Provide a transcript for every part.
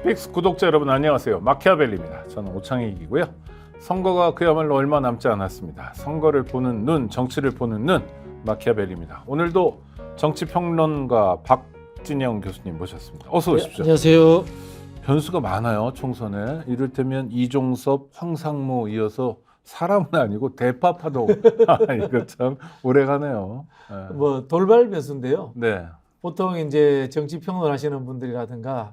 픽스 구독자 여러분 안녕하세요. 마키아벨리입니다. 저는 오창익이고요. 선거가 그야말로 얼마 남지 않았습니다. 선거를 보는 눈, 정치를 보는 눈, 마키아벨리입니다. 오늘도 정치평론가 박진영 교수님 모셨습니다. 어서 오십시오. 안녕하세요. 변수가 많아요. 총선에. 이를테면 이종섭, 황상무 이어서 사람은 아니고 대파파동. 이거 참 오래가네요. 네. 뭐 돌발 변수인데요. 네. 보통 이제 정치 평론하시는 분들이라든가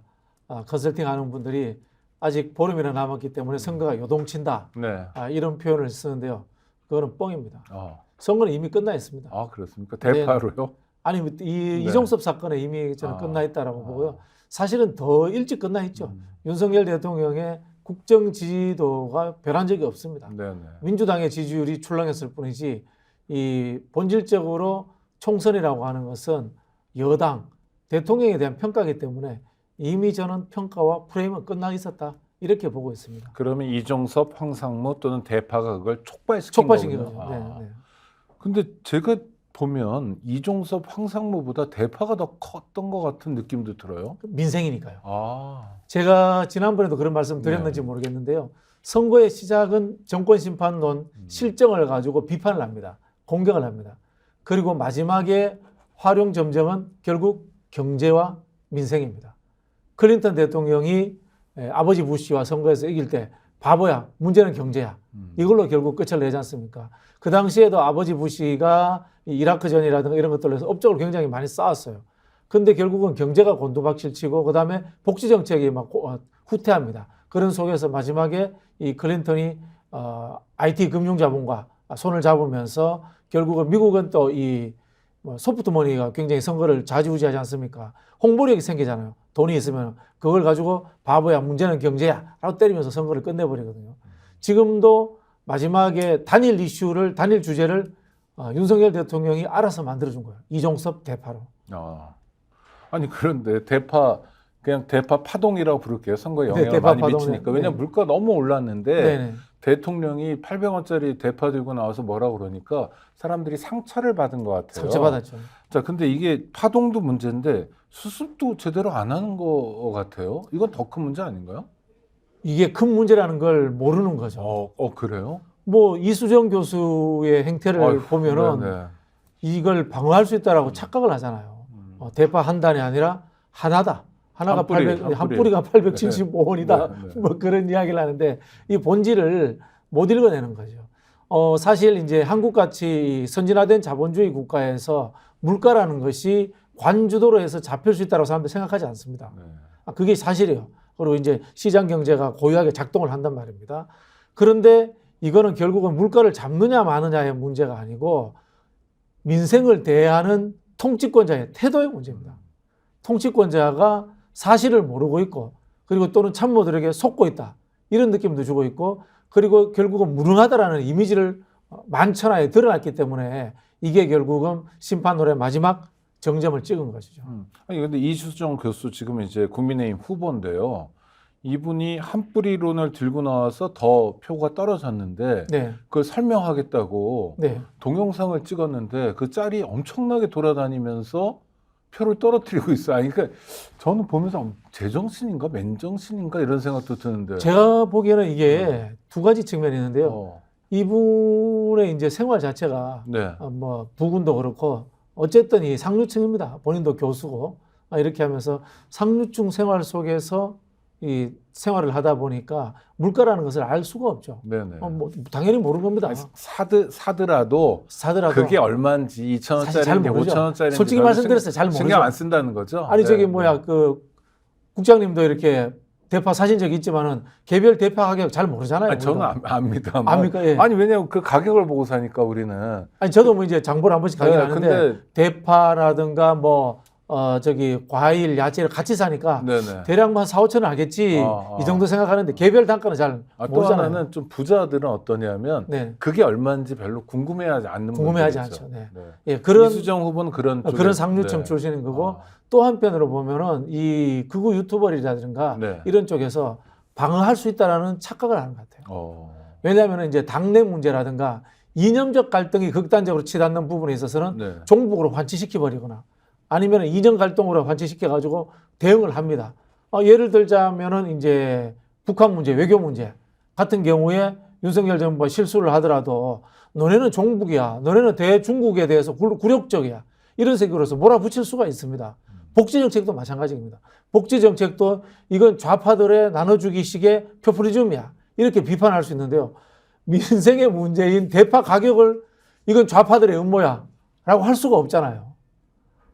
컨설팅하는 분들이 아직 보름이나 남았기 때문에 선거가 요동친다. 네. 이런 표현을 쓰는데요. 그거는 뻥입니다. 어. 선거는 이미 끝나 있습니다. 아 그렇습니까? 대파로요? 아니 네. 이종섭 사건에 이미 저는 끝나 있다라고 보고요. 사실은 더 일찍 끝나 있죠. 윤석열 대통령의 국정 지지도가 변한 적이 없습니다. 네네. 민주당의 지지율이 출렁였을 뿐이지 이 본질적으로 총선이라고 하는 것은 여당 대통령에 대한 평가이기 때문에 이미 저는 평가와 프레임은 끝나 있었다 이렇게 보고 있습니다. 그러면 이종섭, 황상무 또는 대파가 그걸 촉발시킨 촉발시킨 거군요. 거죠. 네. 근데 제가 보면 이종섭, 황상무보다 대파가 더 컸던 것 같은 느낌도 들어요. 민생이니까요. 아, 제가 지난번에도 그런 말씀 드렸는지 모르겠는데요. 선거의 시작은 정권심판론 실정을 가지고 비판을 합니다. 공격을 합니다. 그리고 마지막에 활용점정은 결국 경제와 민생입니다. 클린턴 대통령이 아버지 부시와 선거에서 이길 때 바보야, 문제는 경제야. 이걸로 결국 끝을 내지 않습니까? 그 당시에도 아버지 부시가 이라크전이라든가 이런 것들로 해서 업적을 굉장히 많이 쌓았어요. 근데 결국은 경제가 곤두박질치고 그다음에 복지 정책이 막 후퇴합니다. 그런 속에서 마지막에 이 클린턴이 IT 금융 자본과 손을 잡으면서 결국은 미국은 또 이 소프트머니가 굉장히 선거를 좌지우지하지 않습니까? 홍보력이 생기잖아요. 돈이 있으면 그걸 가지고 바보야 문제는 경제야 라고 때리면서 선거를 끝내버리거든요. 지금도 마지막에 단일 이슈를 단일 주제를 윤석열 대통령이 알아서 만들어준 거예요. 이종섭 대파로. 아니 그런데 대파 그냥 대파 파동이라고 부를게요. 선거에 영향을 대파 많이 파동에, 미치니까. 왜냐면 물가 너무 올랐는데 네네. 대통령이 800원짜리 대파 들고 나와서 뭐라 그러니까 사람들이 상처를 받은 것 같아요. 상처받았죠. 자, 근데 이게 파동도 문제인데 수습도 제대로 안 하는 것 같아요. 이건 더 큰 문제 아닌가요? 이게 큰 문제라는 걸 모르는 거죠. 그래요? 뭐 이수정 교수의 행태를 보면은 네네. 이걸 방어할 수 있다라고 착각을 하잖아요. 대파 한 단이 아니라 하나다. 하나가 한 뿌리가 875원이다. 뭐 그런 이야기를 하는데 이 본질을 못 읽어내는 거죠. 사실 이제 한국같이 선진화된 자본주의 국가에서 물가라는 것이 관주도로 해서 잡힐 수 있다고 사람들이 생각하지 않습니다. 그게 사실이에요. 그리고 이제 시장 경제가 고유하게 작동을 한단 말입니다. 그런데 이거는 결국은 물가를 잡느냐 마느냐의 문제가 아니고 민생을 대하는 통치권자의 태도의 문제입니다. 통치권자가 사실을 모르고 있고 그리고 또는 참모들에게 속고 있다. 이런 느낌도 주고 있고 그리고 결국은 무능하다라는 이미지를 만천하에 드러났기 때문에 이게 결국은 심판론의 마지막 정점을 찍은 것이죠. 아니 근데 이수정 교수 지금 이제 국민의힘 후보인데요. 이분이 한 뿌리론을 들고 나와서 더 표가 떨어졌는데 네. 그걸 설명하겠다고 네. 동영상을 찍었는데 그 짤이 엄청나게 돌아다니면서 표를 떨어뜨리고 있어요. 아니, 그러니까 저는 보면서 제정신인가 맨정신인가 이런 생각도 드는데. 제가 보기에는 이게 두 가지 측면이 있는데요. 이분의 이제 생활 자체가 네. 뭐 부군도 그렇고 어쨌든 이 상류층입니다. 본인도 교수고 이렇게 하면서 상류층 생활 속에서 이 생활을 하다 보니까 물가라는 것을 알 수가 없죠. 네네. 뭐 당연히 모르는 겁니다. 아니, 사더라도 그게 얼마인지 2,000원짜리인지 5,000원짜리인지 솔직히 말씀드렸어요. 잘 모르죠. 신경 안 쓴다는 거죠. 아니 저기 그 국장님도 이렇게 대파 사신 적이 있지만은 개별 대파 가격 잘 모르잖아요. 아니, 저는 압니다. 압니까? 예. 아니 왜냐면 그 가격을 보고 사니까 우리는. 아니 저도 뭐 이제 장보를 한 번씩 가긴 하는데 근데 대파라든가 뭐 과일, 야채를 같이 사니까 네네. 대략 한 4, 5천 원 하겠지 이 정도 생각하는데 개별 단가는 잘 또 모르잖아요. 하나는 좀 부자들은 어떠냐면 네. 그게 얼마인지 별로 궁금해하지 않는 궁금해하지 분들이죠. 않죠. 네. 네. 예, 그런 이수정 후보는 그런 상류층 출신인 거고 또 한편으로 보면은 이 극우 유튜버라든가 이런 쪽에서 방어할 수 있다라는 착각을 하는 것 같아요. 왜냐하면 이제 당내 문제라든가 이념적 갈등이 극단적으로 치닫는 부분에 있어서는 종북으로 환치시켜 버리거나 아니면 이념 갈등으로 환치시켜 가지고 대응을 합니다. 예를 들자면은 이제 북한 문제, 외교 문제 같은 경우에 윤석열 정부가 실수를 하더라도 너네는 종북이야, 너네는 대중국에 대해서 굴욕적이야 이런 식으로서 몰아붙일 수가 있습니다. 복지 정책도 마찬가지입니다. 복지 정책도 이건 좌파들의 나눠주기식의 표퓰리즘이야 이렇게 비판할 수 있는데요. 민생의 문제인 대파 가격을 이건 좌파들의 음모야 라고 할 수가 없잖아요.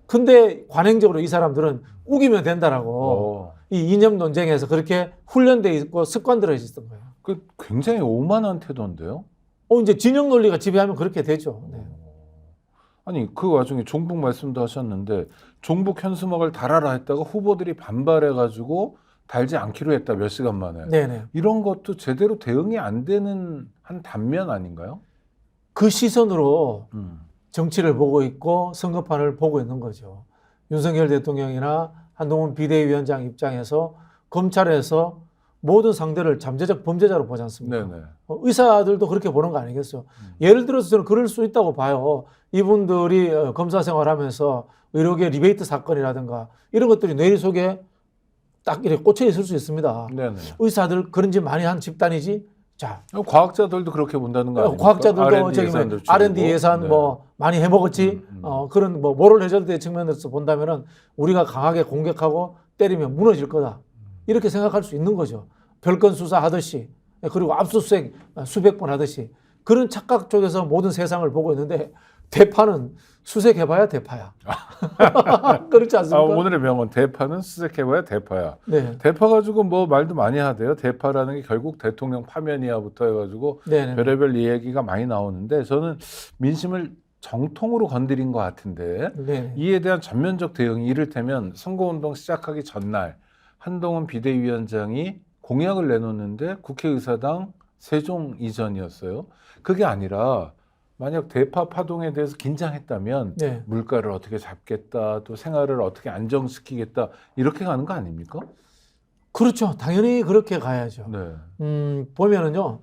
근데 관행적으로 이 사람들은 우기면 된다라고 이 이념 논쟁에서 그렇게 훈련돼 있고 습관들어 있었던 거예요. 그 굉장히 오만한 태도인데요. 이제 진영 논리가 지배하면 그렇게 되죠. 네. 아니 그 와중에 종북 말씀도 하셨는데 종북 현수막을 달아라 했다가 후보들이 반발해가지고 달지 않기로 했다 몇 시간 만에. 네네. 이런 것도 제대로 대응이 안 되는 한 단면 아닌가요? 그 시선으로 정치를 보고 있고 선거판을 보고 있는 거죠. 윤석열 대통령이나 한동훈 비대위원장 입장에서 검찰에서 모든 상대를 잠재적 범죄자로 보지 않습니까? 네네. 의사들도 그렇게 보는 거 아니겠어요? 예를 들어서 저는 그럴 수 있다고 봐요. 이분들이 검사 생활하면서 의료계 리베이트 사건이라든가 이런 것들이 뇌리 속에 딱 이렇게 꽂혀 있을 수 있습니다. 네네. 의사들 그런 짓 많이 한 집단이지. 자, 과학자들도 그렇게 본다는 거 아닙니까? 과학자들도 저기 R&D 줄이고. 예산 네. 뭐 많이 해먹었지. 그런 뭐 모럴 해저드의 측면에서 본다면은 우리가 강하게 공격하고 때리면 무너질 거다. 이렇게 생각할 수 있는 거죠. 별건 수사하듯이 그리고 압수수색 수백 번 하듯이 그런 착각 쪽에서 모든 세상을 보고 있는데 대파는 수색해봐야 대파야. 그렇지 않습니까? 오늘의 명언 대파는 수색해봐야 대파야. 네. 대파 가지고 뭐 말도 많이 하대요. 대파라는 게 결국 대통령 파면이야부터 해가지고 네네. 별의별 이야기가 많이 나오는데 저는 민심을 정통으로 건드린 것 같은데 네. 이에 대한 전면적 대응이 이를테면 선거운동 시작하기 전날 한동훈 비대위원장이 공약을 내놓는데 국회의사당 세종 이전이었어요. 그게 아니라 만약 대파 파동에 대해서 긴장했다면 네. 물가를 어떻게 잡겠다, 또 생활을 어떻게 안정시키겠다 이렇게 가는 거 아닙니까? 그렇죠. 당연히 그렇게 가야죠. 네. 보면은요,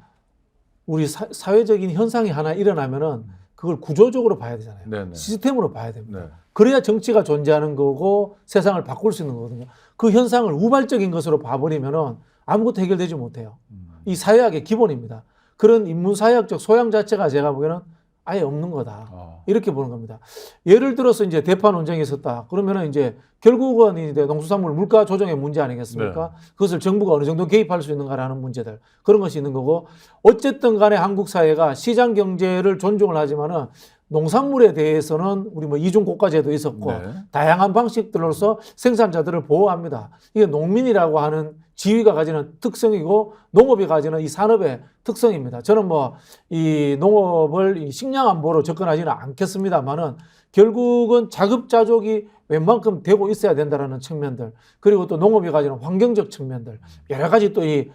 우리 사회적인 현상이 하나 일어나면은 그걸 구조적으로 봐야 되잖아요. 네네. 시스템으로 봐야 됩니다. 네. 그래야 정치가 존재하는 거고 세상을 바꿀 수 있는 거거든요. 그 현상을 우발적인 것으로 봐버리면은 아무것도 해결되지 못해요. 이 사회학의 기본입니다. 그런 인문사회학적 소양 자체가 제가 보기에는 아예 없는 거다. 이렇게 보는 겁니다. 예를 들어서 이제 대파 논쟁이 있었다. 그러면은 이제 결국은 이제 농수산물 물가 조정의 문제 아니겠습니까? 네. 그것을 정부가 어느 정도 개입할 수 있는가라는 문제들. 그런 것이 있는 거고 어쨌든 간에 한국 사회가 시장 경제를 존중을 하지만은 농산물에 대해서는 우리 뭐 이중고가제도 있었고 네. 다양한 방식들로서 생산자들을 보호합니다. 이게 농민이라고 하는 지위가 가지는 특성이고 농업이 가지는 이 산업의 특성입니다. 저는 뭐 이 농업을 식량 안보로 접근하지는 않겠습니다만은 결국은 자급자족이 웬만큼 되고 있어야 된다라는 측면들 그리고 또 농업이 가지는 환경적 측면들 여러 가지 또 이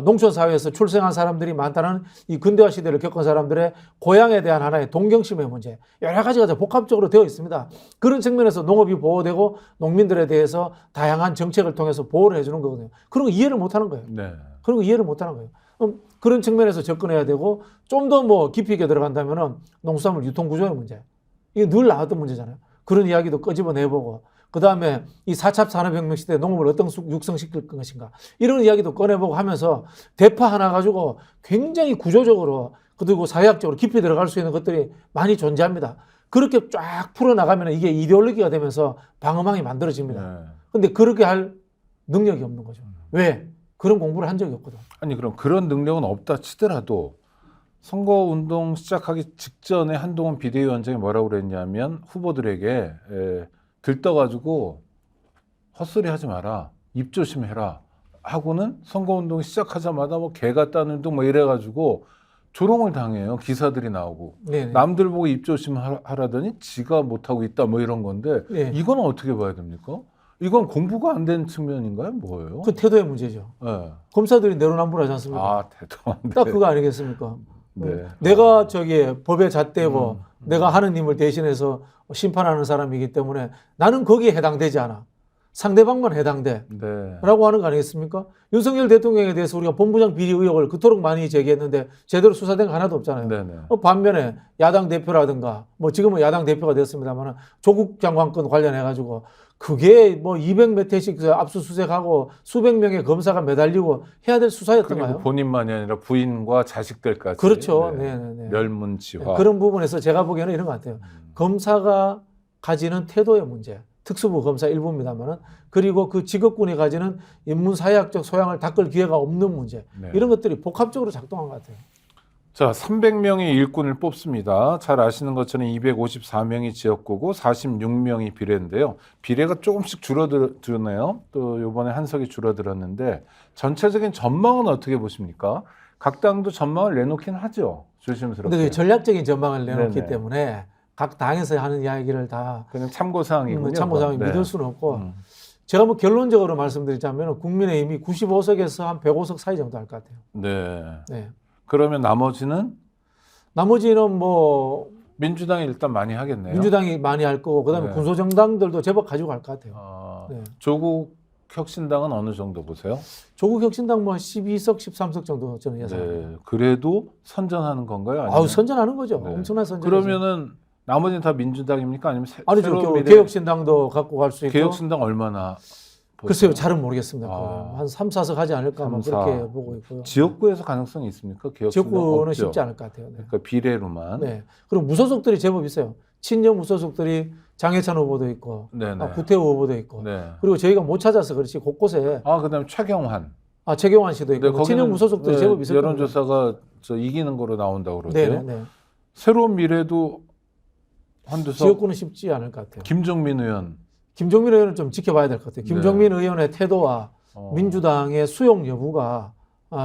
농촌 사회에서 출생한 사람들이 많다는 이 근대화 시대를 겪은 사람들의 고향에 대한 하나의 동경심의 문제 여러 가지가 다 복합적으로 되어 있습니다. 그런 측면에서 농업이 보호되고 농민들에 대해서 다양한 정책을 통해서 보호를 해주는 거거든요. 그런 거 이해를 못하는 거예요. 네. 그런 거 이해를 못하는 거예요. 그런 측면에서 접근해야 되고 좀 더 뭐 깊이 있게 들어간다면은 농수산물 유통구조의 문제 이게 늘 나왔던 문제잖아요. 그런 이야기도 끄집어내보고 그 다음에 이 4차 산업혁명 시대에 농업을 어떤 육성시킬 것인가 이런 이야기도 꺼내보고 하면서 대파 하나 가지고 굉장히 구조적으로 그리고 사회학적으로 깊이 들어갈 수 있는 것들이 많이 존재합니다. 그렇게 쫙 풀어나가면 이게 이데올로기가 되면서 방어망이 만들어집니다. 근데 그렇게 할 능력이 없는 거죠. 왜? 그런 공부를 한 적이 없거든. 아니 그럼 그런 능력은 없다 치더라도 선거운동 시작하기 직전에 한동훈 비대위원장이 뭐라고 그랬냐면 후보들에게 들떠가지고 헛소리 하지 마라, 입 조심해라 하고는 선거운동 시작하자마자 뭐 개 같다는 둥 뭐 이래가지고 조롱을 당해요. 기사들이 나오고 네네. 남들 보고 입 조심하라더니 지가 못하고 있다 뭐 이런 건데 네. 이건 어떻게 봐야 됩니까? 이건 공부가 안 된 측면인가요? 뭐예요? 그 태도의 문제죠. 네. 검사들이 내로남불하지 않습니까? 대단한데. 딱 그거 아니겠습니까? 네. 내가 저기 법에 잣대고 내가 하느님을 대신해서 심판하는 사람이기 때문에 나는 거기에 해당되지 않아. 상대방만 해당돼. 네. 라고 하는 거 아니겠습니까? 윤석열 대통령에 대해서 우리가 본부장 비리 의혹을 그토록 많이 제기했는데 제대로 수사된 거 하나도 없잖아요. 네네. 반면에 야당 대표라든가 뭐 지금은 야당 대표가 됐습니다만 조국 장관권 관련해 가지고 그게 뭐 200몇 회씩 압수수색하고 수백 명의 검사가 매달리고 해야 될 수사였던가요? 그리고 본인만이 아니라 부인과 자식들까지. 그렇죠. 네. 네. 멸문지화. 그런 부분에서 제가 보기에는 이런 것 같아요. 검사가 가지는 태도의 문제, 특수부 검사 일부입니다만은 그리고 그 직업군이 가지는 인문사회학적 소양을 닦을 기회가 없는 문제, 네. 이런 것들이 복합적으로 작동한 것 같아요. 자, 300명의 일꾼을 뽑습니다. 잘 아시는 것처럼 254명이 지역구고 46명이 비례인데요. 비례가 조금씩 줄어드네요. 또 이번에 한석이 줄어들었는데 전체적인 전망은 어떻게 보십니까? 각 당도 전망을 내놓긴 하죠. 조심스럽게. 근데 전략적인 전망을 내놓기 네네. 때문에 각 당에서 하는 이야기를 다 그냥 참고사항이군요. 참고사항이 네. 믿을 수는 없고 제가 뭐 결론적으로 말씀드리자면 국민의힘이 95석에서 한 105석 사이 정도 할 것 같아요. 네. 네. 그러면 나머지는 나머지는 뭐 민주당이 일단 많이 하겠네요. 민주당이 많이 할 거고 그다음에 네. 군소정당들도 제법 가지고 갈 것 같아요. 네. 조국 혁신당은 어느 정도 보세요? 조국 혁신당 뭐 12석, 13석 정도 저는 예상합니다. 네. 그래도 선전하는 건가요? 아니면? 아우 선전하는 거죠. 네. 엄청난 선전. 그러면은 나머지는 다 민주당입니까? 아니면 아니죠. 새로운 미래- 개혁신당도 갖고 갈 수 있고. 개혁신당 얼마나 글쎄요, 보세요? 잘은 모르겠습니다. 아. 한 3, 4석 하지 않을까 뭐 3, 4. 그렇게 보고 있고요. 지역구에서 가능성이 있습니까? 개혁신당 지역구는 없죠. 쉽지 않을 것 같아요. 네. 그러니까 비례로만. 네. 그리고 무소속들이 제법 있어요. 친여 무소속들이 장해찬 후보도 있고, 네네. 구태우 후보도 있고. 네. 그리고 저희가 못 찾아서 그렇지 곳곳에 그다음에 최경환. 최경환 씨도 있고, 네, 친여 무소속들이 네, 제법 있을 겁니다. 여론조사가 저 이기는 거로 나온다고 그러대요. 네. 새로운 미래도 한두 석. 지역구는 쉽지 않을 것 같아요. 김종민 의원. 김종민 의원은 좀 지켜봐야 될 것 같아요. 김종민 네. 의원의 태도와 민주당의 수용 여부가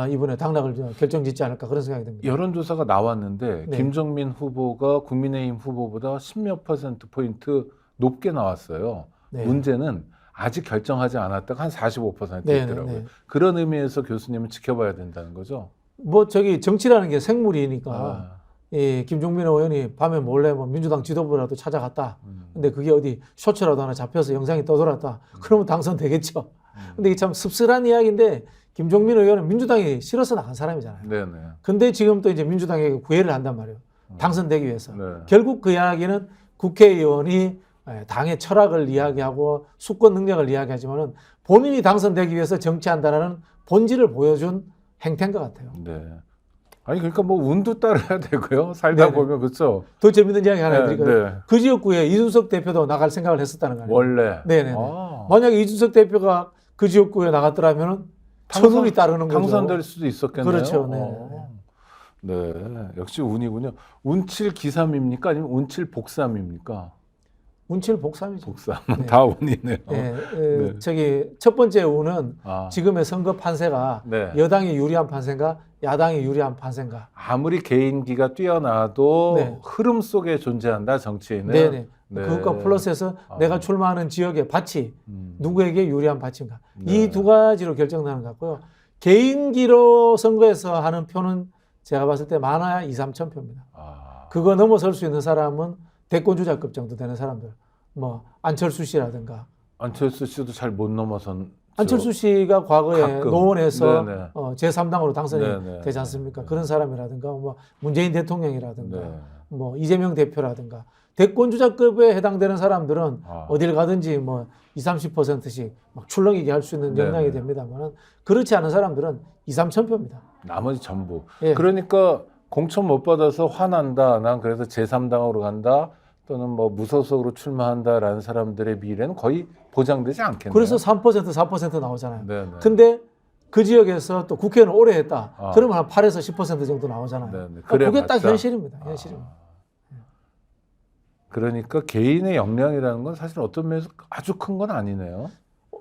이번에 당락을 결정짓지 않을까 그런 생각이 듭니다. 여론조사가 나왔는데 네. 김종민 후보가 국민의힘 후보보다 10몇 퍼센트 포인트 높게 나왔어요. 네. 문제는 아직 결정하지 않았다가 한 45% 네, 있더라고요. 네. 그런 의미에서 교수님은 지켜봐야 된다는 거죠. 뭐 정치라는 게 생물이니까 아, 이 김종민 의원이 밤에 몰래 뭐 민주당 지도부라도 찾아갔다. 음. 근데 그게 어디 쇼츠라도 하나 잡혀서 영상이 떠돌았다. 그러면 당선되겠죠. 근데 이게 참 씁쓸한 이야기인데 김종민 의원은 민주당이 싫어서 나간 사람이잖아요. 네네. 근데 지금 또 이제 민주당에게 구애를 한단 말이에요. 당선되기 위해서. 네. 결국 그 이야기는 국회의원이 당의 철학을 이야기하고 수권 능력을 이야기하지만은 본인이 당선되기 위해서 정치한다라는 본질을 보여준 행태인 것 같아요. 네. 아니 그러니까 뭐 운도 따라야 되고요. 살다 네네. 보면 그렇죠. 더 재밌는 이야기 하나 해드릴까요? 네. 그 지역구에 이준석 대표도 나갈 생각을 했었다는 거예요. 원래. 네네네. 아, 만약에 이준석 대표가 그 지역구에 나갔더라면은 천운이 따르는 거죠. 당선될 수도 있었겠네요. 그렇죠. 네. 네, 역시 운이군요. 운칠 기삼입니까? 아니면 운칠 복삼입니까? 운칠 복삼이죠. 복삼은 네. 다 운이네요. 네, 네. 저기 첫 번째 운은 아, 지금의 선거 판세가 네. 여당이 유리한 판세인가 야당이 유리한 판세인가. 아무리 개인기가 뛰어나도 네. 흐름 속에 존재한다 정치인은. 네네. 네. 그것과 플러스해서 아. 내가 출마하는 지역의 밭이 음. 누구에게 유리한 밭인가. 네. 이 두 가지로 결정나는 것 같고요. 개인기로 선거에서 하는 표는 제가 봤을 때 많아야 2, 3천 표입니다. 아, 그거 넘어설 수 있는 사람은 대권 주자급 정도 되는 사람들. 뭐 안철수 씨라든가. 안철수 씨도 잘 못 넘어선. 안철수 씨가 과거에 가끔. 노원에서 네네. 제3당으로 당선이 네네. 되지 않습니까? 네. 그런 사람이라든가 뭐 문재인 대통령이라든가 네. 뭐 이재명 대표라든가 대권 주자급에 해당되는 사람들은 아. 어딜 가든지 뭐 20, 30%씩 막 출렁이게 할 수 있는 네네. 역량이 됩니다만 그렇지 않은 사람들은 2, 3천 표입니다. 나머지 전부. 예. 그러니까 공천 못 받아서 화난다. 난 그래서 제3당으로 간다. 또는 뭐 무소속으로 출마한다라는 사람들의 미래는 거의 보장되지 않겠네요. 그래서 3%, 4% 나오잖아요. 네네. 근데 그 지역에서 또 국회의원 오래 했다. 아. 그러면 한 8에서 10% 정도 나오잖아요. 네네. 그게 딱 그래봤자. 현실입니다. 현실입니다. 그러니까 개인의 역량이라는 건 사실 어떤 면에서 아주 큰 건 아니네요.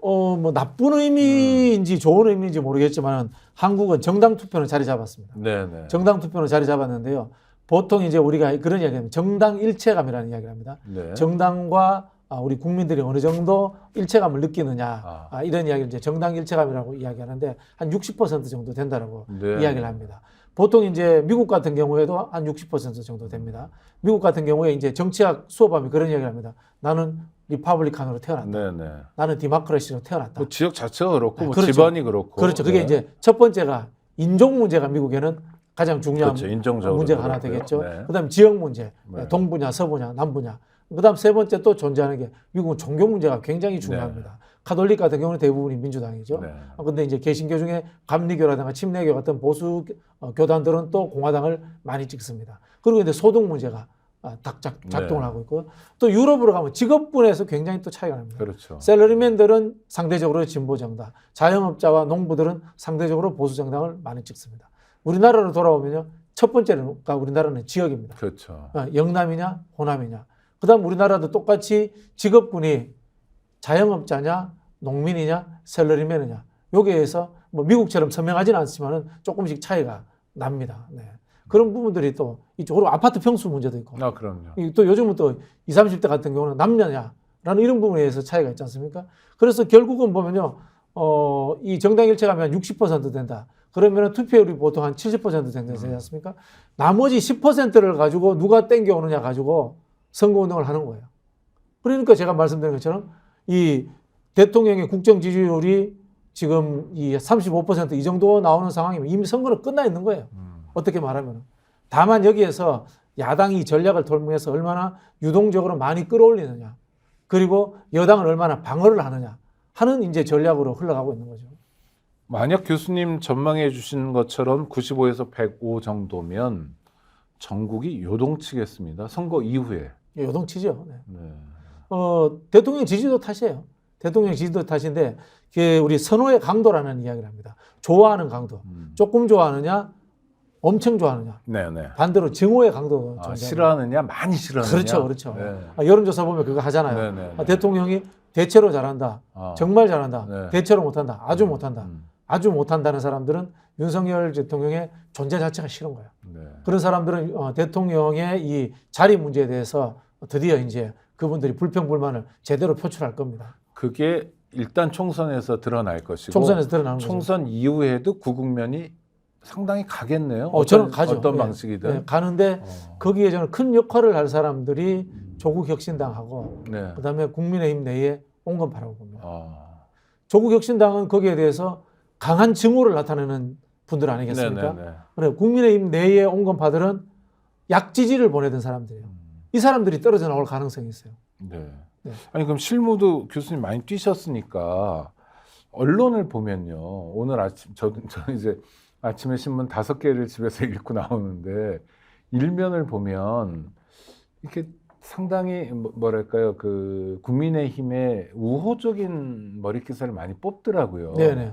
뭐 나쁜 의미인지 좋은 의미인지 모르겠지만 한국은 정당 투표는 자리 잡았습니다. 네네. 정당 투표는 자리 잡았는데요. 보통 이제 우리가 그런 이야기하면 정당 일체감이라는 이야기를 합니다. 네. 정당과 우리 국민들이 어느 정도 일체감을 느끼느냐 아. 이런 이야기를 이제 정당 일체감이라고 이야기하는데 한 60% 정도 된다라고 네. 이야기를 합니다. 보통 이제 미국 같은 경우에도 한 60% 정도 됩니다. 미국 같은 경우에 이제 정치학 수업하면 그런 이야기를 합니다. 나는 리퍼블리칸으로 태어났다. 네네. 나는 디모크라시로 태어났다. 뭐 지역 자체가 그렇고 뭐 그렇죠. 집안이 그렇고. 그렇죠. 그게 네. 이제 첫 번째가 인종 문제가 미국에는 가장 중요한 그렇죠. 인종적으로 문제가 하나 그렇고요. 되겠죠. 네. 그다음에 지역 문제, 네. 동부냐, 서부냐, 남부냐. 그다음 세 번째 또 존재하는 게 미국은 종교 문제가 굉장히 중요합니다. 카톨릭 같은 경우는 대부분이 민주당이죠. 네. 근데 이제 개신교 중에 감리교라든가 침례교 같은 보수 교단들은 또 공화당을 많이 찍습니다. 그리고 이제 소득 문제가 작동을 네. 하고 있고 또 유럽으로 가면 직업군에서 굉장히 또 차이가 납니다. 그렇죠. 샐러리맨들은 상대적으로 진보 정당, 자영업자와 농부들은 상대적으로 보수 정당을 많이 찍습니다. 우리나라로 돌아오면요. 첫 번째가 우리나라는 지역입니다. 그렇죠. 영남이냐 호남이냐. 그다음 우리나라도 똑같이 직업군이 자영업자냐 농민이냐 샐러리맨이냐. 여기에서 뭐 미국처럼 선명하지는 않지만은 조금씩 차이가 납니다. 네. 그런 부분들이 또 이쪽으로 아파트 평수 문제도 있고. 그럼요. 또 요즘은 또 20, 30대 같은 경우는 남녀냐라는 이런 부분에 의해서 차이가 있지 않습니까? 그래서 결국은 보면요. 이 정당 일체가 하면 60% 된다. 그러면 투표율이 보통 한 70% 되지 않습니까? 나머지 10%를 가지고 누가 땡겨오느냐 가지고 선거운동을 하는 거예요. 그러니까 제가 말씀드린 것처럼 이 대통령의 국정 지지율이 지금 이 35% 이 정도 나오는 상황이면 이미 선거는 끝나 있는 거예요. 어떻게 말하면. 다만 여기에서 야당이 전략을 통해서 얼마나 유동적으로 많이 끌어올리느냐. 그리고 여당을 얼마나 방어를 하느냐 하는 이제 전략으로 흘러가고 있는 거죠. 만약 교수님 전망해 주신 것처럼 95에서 105 정도면 전국이 요동치겠습니다. 선거 이후에. 요동치죠. 네. 네. 대통령 지지도 탓이에요. 대통령 지지도 탓인데 우리 선호의 강도라는 이야기를 합니다. 좋아하는 강도. 조금 좋아하느냐, 엄청 좋아하느냐. 네네. 반대로 증오의 강도. 싫어하느냐, 많이 싫어하느냐. 그렇죠, 그렇죠. 네. 여론조사 보면 그거 하잖아요. 네네. 대통령이 대체로 잘한다, 정말 잘한다, 네. 대체로 못한다, 아주 못한다. 아주 못한다는 사람들은 윤석열 대통령의 존재 자체가 싫은 거예요. 네. 그런 사람들은 대통령의 이 자리 문제에 대해서 드디어 이제 그분들이 불평불만을 제대로 표출할 겁니다. 그게 일단 총선에서 드러날 것이고 총선에서 드러나는 거죠. 총선 이후에도 구국면이 상당히 가겠네요. 저는 가죠. 어떤 네. 방식이든. 네, 가는데 거기에 저는 큰 역할을 할 사람들이 조국혁신당하고 네. 그다음에 국민의힘 내에 온건파라고 봅니다. 조국혁신당은 거기에 대해서 강한 증오를 나타내는 분들 아니겠습니까? 네네네. 그래, 국민의힘 내의 온건파들은 약지지를 보내던 사람들이에요. 이 사람들이 떨어져 나올 가능성이 있어요. 네. 네. 아니 그럼 실무도 교수님 많이 뛰셨으니까 언론을 보면요. 오늘 아침 저는 이제 아침에 신문 5개를 집에서 읽고 나오는데 일면을 보면 이렇게 상당히 뭐랄까요 그 국민의힘의 우호적인 머리기사를 많이 뽑더라고요. 네네.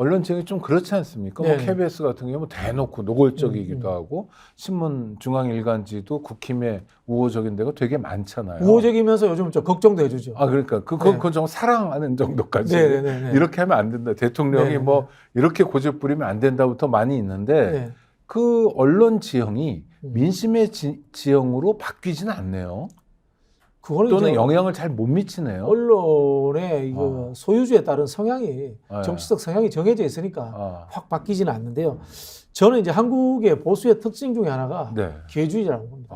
언론 지형이 좀 그렇지 않습니까? 뭐 KBS 같은 경우 대놓고 노골적이기도 하고 신문 중앙일간지도 국힘의 우호적인 데가 되게 많잖아요. 우호적이면서 요즘 좀 걱정도 해주죠. 그러니까 그건 좀 사랑하는 정도까지 네네네. 이렇게 하면 안 된다. 대통령이 네네네. 뭐 이렇게 고집 부리면 안 된다부터 많이 있는데 네. 그 언론 지형이 민심의 지형으로 바뀌지는 않네요. 그거는 또는 이제 영향을 잘 못 미치네요. 언론의 이거 소유주에 따른 성향이 정치적 성향이 정해져 있으니까 확 바뀌지는 않는데요. 저는 이제 한국의 보수의 특징 중에 하나가 네. 기회주의라고 봅니다.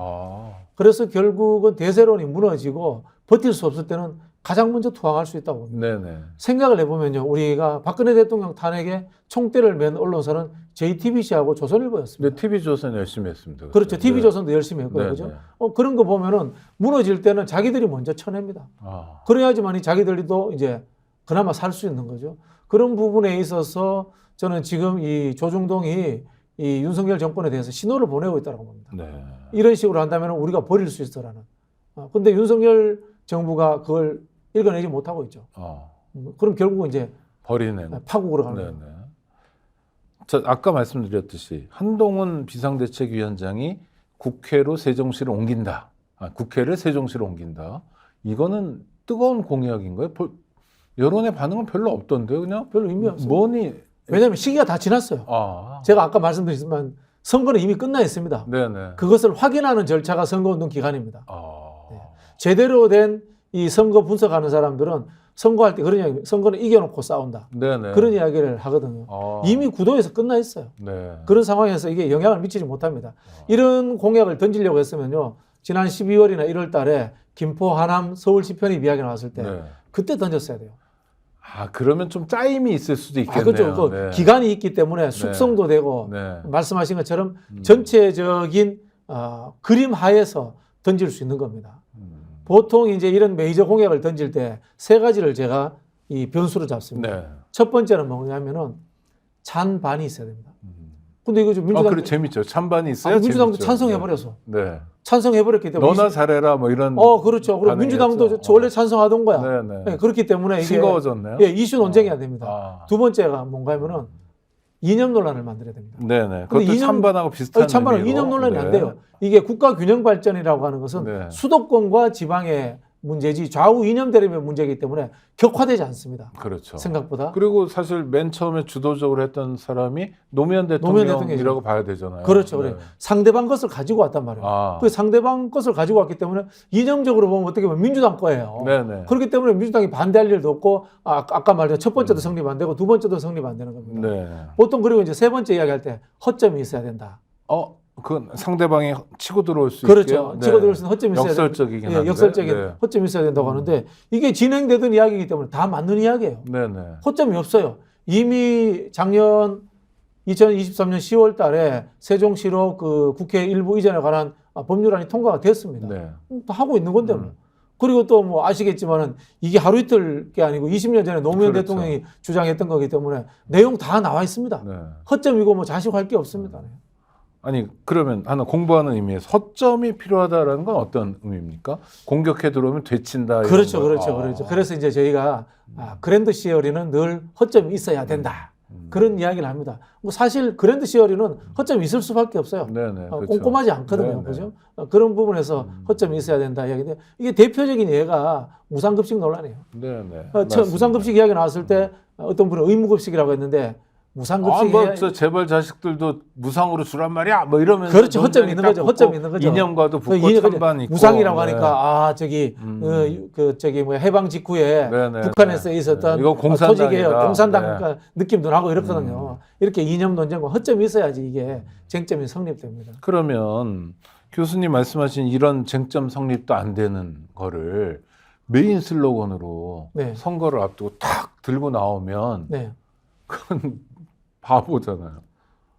그래서 결국은 대세론이 무너지고 버틸 수 없을 때는 가장 먼저 투항할 수 있다고 봅니다. 네네. 생각을 해보면요. 우리가 박근혜 대통령 탄핵에 총대를 맨 언론사는 JTBC하고 조선일보였습니다. 근데 TV조선 열심히 했습니다. 그렇죠. 네. TV조선도 열심히 했고요. 네, 그죠? 네. 그런 거 보면은 무너질 때는 자기들이 먼저 쳐냅니다. 그래야지만이 자기들도 이제 그나마 살 수 있는 거죠. 그런 부분에 있어서 저는 지금 이 조중동이 이 윤석열 정권에 대해서 신호를 보내고 있다고 봅니다. 네. 이런 식으로 한다면 우리가 버릴 수 있어라는. 근데 윤석열 정부가 그걸 읽어내지 못하고 있죠. 그럼 결국은 이제 버리는 파국으로 가는 거예요. 네네. 아까 말씀드렸듯이 한동훈 비상대책위원장이 국회로 세종시를 옮긴다. 국회를 세종시로 옮긴다. 이거는 뜨거운 공약인가요? 여론의 반응은 별로 없던데요, 그냥? 별로 의미 없어요. 뭐니? 왜냐하면 시기가 다 지났어요. 제가 아까 말씀드렸지만 선거는 이미 끝나 있습니다. 네네. 그것을 확인하는 절차가 선거운동 기간입니다. 네. 제대로 된 이 선거 분석하는 사람들은 선거할 때 그런 이야기, 선거는 이겨놓고 싸운다. 네네. 그런 이야기를 하거든요. 이미 구도에서 끝나 있어요. 네. 그런 상황에서 이게 영향을 미치지 못합니다. 이런 공약을 던지려고 했으면요. 지난 12월이나 1월 달에 김포, 하남, 서울시 편입 이야기 나왔을 때 네. 그때 던졌어야 돼요. 그러면 좀 짜임이 있을 수도 있겠네요. 그렇죠. 네. 기간이 있기 때문에 숙성도 되고 네. 말씀하신 것처럼 전체적인 그림 하에서 던질 수 있는 겁니다. 보통 이제 이런 메이저 공약을 던질 때 세 가지를 제가 이 변수로 잡습니다. 네. 첫 번째는 뭐냐면은 찬반이 있어야 됩니다. 근데 이거 좀 민주당 그래 재밌죠. 찬반이 있어야 민주당도 재밌죠. 찬성해버려서 네. 찬성해버렸기 때문에 너나 잘해라 뭐 이런. 그렇죠. 그리고 민주당도 반응이었죠. 원래 찬성하던 거야. 네네. 네, 그렇기 때문에 이게 싱거워졌네요. 예, 이슈 논쟁해야 됩니다. 아. 두 번째가 뭔가면은 이념 논란을 만들어야 됩니다. 네네. 근데 그것도 찬반하고 비슷한. 찬반은 의미로. 이념 논란이 네. 안 돼요. 이게 국가 균형 발전이라고 하는 것은 네. 수도권과 지방의 문제지 좌우 이념 대립의 문제이기 때문에 격화되지 않습니다. 그렇죠. 생각보다. 그리고 사실 맨 처음에 주도적으로 했던 사람이 노무현 대통령이라고 봐야 되잖아요. 그렇죠. 네. 그래. 상대방 것을 가지고 왔단 말이에요. 아. 그 상대방 것을 가지고 왔기 때문에 이념적으로 보면 어떻게 보면 민주당 거예요. 네네. 그렇기 때문에 민주당이 반대할 일도 없고 아까 말한 첫 번째도 성립 안 되고 두 번째도 성립 안 되는 겁니다. 네. 보통 그리고 이제 세 번째 이야기할 때 허점이 있어야 된다. 그 상대방이 치고 들어올 수 그렇죠. 있게. 치고 들어올 수 있는 허점이 있어야 된다. 역설적이긴 한데. 역설적인 네. 허점이 있어야 된다고 하는데 이게 진행되던 이야기이기 때문에 다 맞는 이야기예요. 네네. 허점이 없어요. 이미 작년 2023년 10월 달에 세종시로 그 국회 일부 이전에 관한 법률안이 통과가 됐습니다. 네. 다 하고 있는 건데 뭐. 그리고 또 뭐 아시겠지만은 이게 하루 이틀 게 아니고 20년 전에 노무현 그렇죠. 대통령이 주장했던 거기 때문에 내용 다 나와 있습니다. 네. 허점이고 뭐 자식할 게 없습니다. 아니 그러면 하나 공부하는 의미에서 허점이 필요하다라는 건 어떤 의미입니까? 공격해 들어오면 되친다. 이런 그렇죠, 거. 그렇죠, 그렇죠. 그래서 이제 저희가 그랜드 시어리는 늘 허점이 있어야 된다. 그런 이야기를 합니다. 뭐 사실 그랜드 시어리는 허점이 있을 수밖에 없어요. 네네. 그렇죠. 꼼꼼하지 않거든요, 네네. 그죠? 그런 부분에서 허점이 있어야 된다 이야기인데 이게 대표적인 예가 무상급식 논란이에요. 네네. 무상급식 이야기 나왔을 때 어떤 분은 의무급식이라고 했는데 무상급식이 저 재벌 자식들도 무상으로 주란 말이야. 뭐 이러면서 그렇죠. 허점이 있는 거죠. 허점이 있는 거죠. 이념과도 붙고 이념, 찬반 있고. 무상이라고 네. 하니까 해방 직후에 네네. 북한에서 있었던 이거 공산당이다. 조직이에요. 공산당 네. 그러니까 느낌도 나고 이렇거든요. 이렇게 이념 논쟁과 허점이 있어야지 이게 쟁점이 성립됩니다. 그러면 교수님 말씀하신 이런 쟁점 성립도 안 되는 거를 메인 슬로건으로 네. 선거를 앞두고 탁 들고 나오면 네. 그건 바보잖아요.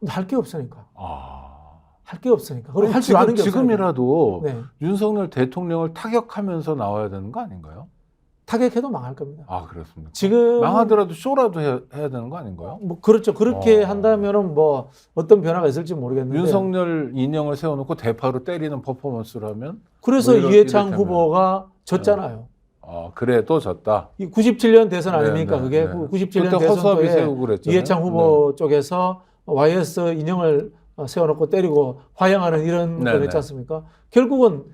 할 게 없으니까. 아. 할 게 없으니까. 그리고 할 줄 아는 게 없으니까. 지금이라도 네. 윤석열 대통령을 타격하면서 나와야 되는 거 아닌가요? 타격해도 망할 겁니다. 아 그렇습니까? 지금 망하더라도 쇼라도 해야 되는 거 아닌가요? 뭐 그렇죠. 그렇게 한다면은 뭐 어떤 변화가 있을지 모르겠는데. 윤석열 인형을 세워놓고 대파로 때리는 퍼포먼스를 하면 그래서 뭐 이해창 이를테면. 후보가 졌잖아요. 그래 또 졌다. 이 97년 대선 아닙니까? 네, 그게 네. 97년 그때 대선 허수아비 때 세우고 그랬잖아요. 이해창 후보 쪽에서 YS 인형을 세워놓고 때리고 화형하는 이런 네, 걸 네. 했지 않습니까? 결국은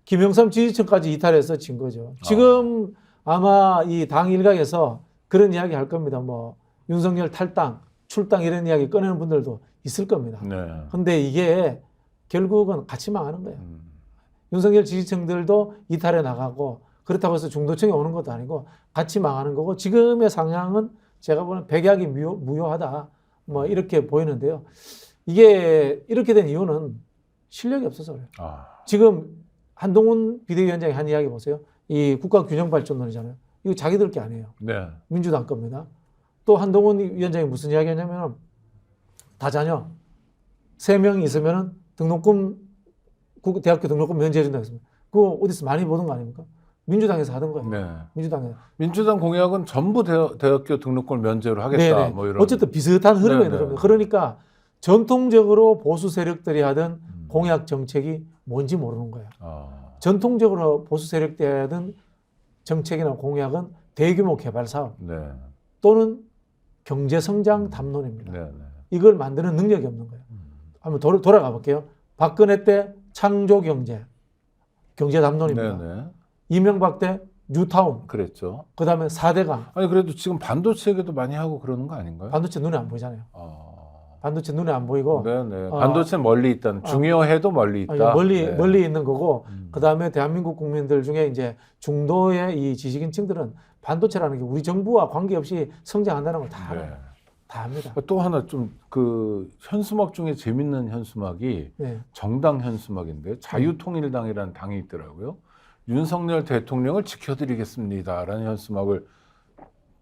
김영삼 지지층까지 이탈해서 진 거죠. 지금 아마 이 당 일각에서 그런 이야기 할 겁니다. 뭐 윤석열 탈당, 출당 이런 이야기 꺼내는 분들도 있을 겁니다. 네. 근데 이게 결국은 같이 망하는 거예요. 윤석열 지지층들도 이탈해 나가고 그렇다고 해서 중도층이 오는 것도 아니고 같이 망하는 거고 지금의 상황은 제가 보는 백약이 무효하다 뭐 이렇게 보이는데요. 이게 이렇게 된 이유는 실력이 없어서 그래요. 지금 한동훈 비대위원장이 한 이야기 보세요. 이 국가균형발전론이잖아요. 이거 자기들 게 아니에요. 네. 민주당 겁니다. 또 한동훈 위원장이 무슨 이야기 하냐면 다자녀 3명이 있으면 대학교 등록금 면제해준다고 했습니다. 그거 어디서 많이 보던 거 아닙니까? 민주당에서 하던 거예요. 네. 민주당에서. 민주당 공약은 전부 대학교 등록금을 면제로 하겠다. 네네. 뭐 이런. 어쨌든 비슷한 흐름이 네네. 있는 겁니다. 그러니까 전통적으로 보수 세력들이 하던 공약 정책이 뭔지 모르는 거예요. 전통적으로 보수 세력들이 하던 정책이나 공약은 대규모 개발 사업 네. 또는 경제 성장 담론입니다. 네. 네. 이걸 만드는 능력이 없는 거예요. 한번 돌아가 볼게요. 박근혜 때 창조 경제 담론입니다. 네. 네. 이명박 때 뉴타운, 그랬죠. 그다음에 4대강. 아니 그래도 지금 반도체 얘기도 많이 하고 그러는 거 아닌가요? 반도체 눈에 안 보이잖아요. 반도체 눈에 안 보이고 네네. 반도체는 멀리 있다는. 중요해도 멀리 있다. 네. 멀리 있는 거고. 그다음에 대한민국 국민들 중에 이제 중도의 이 지식인층들은 반도체라는 게 우리 정부와 관계없이 성장한다는 걸 다 알아요. 네. 다 압니다. 또 하나 좀 그 현수막 중에 재밌는 현수막이 네. 정당 현수막인데 자유통일당이라는 당이 있더라고요. 윤석열 대통령을 지켜드리겠습니다라는 현수막을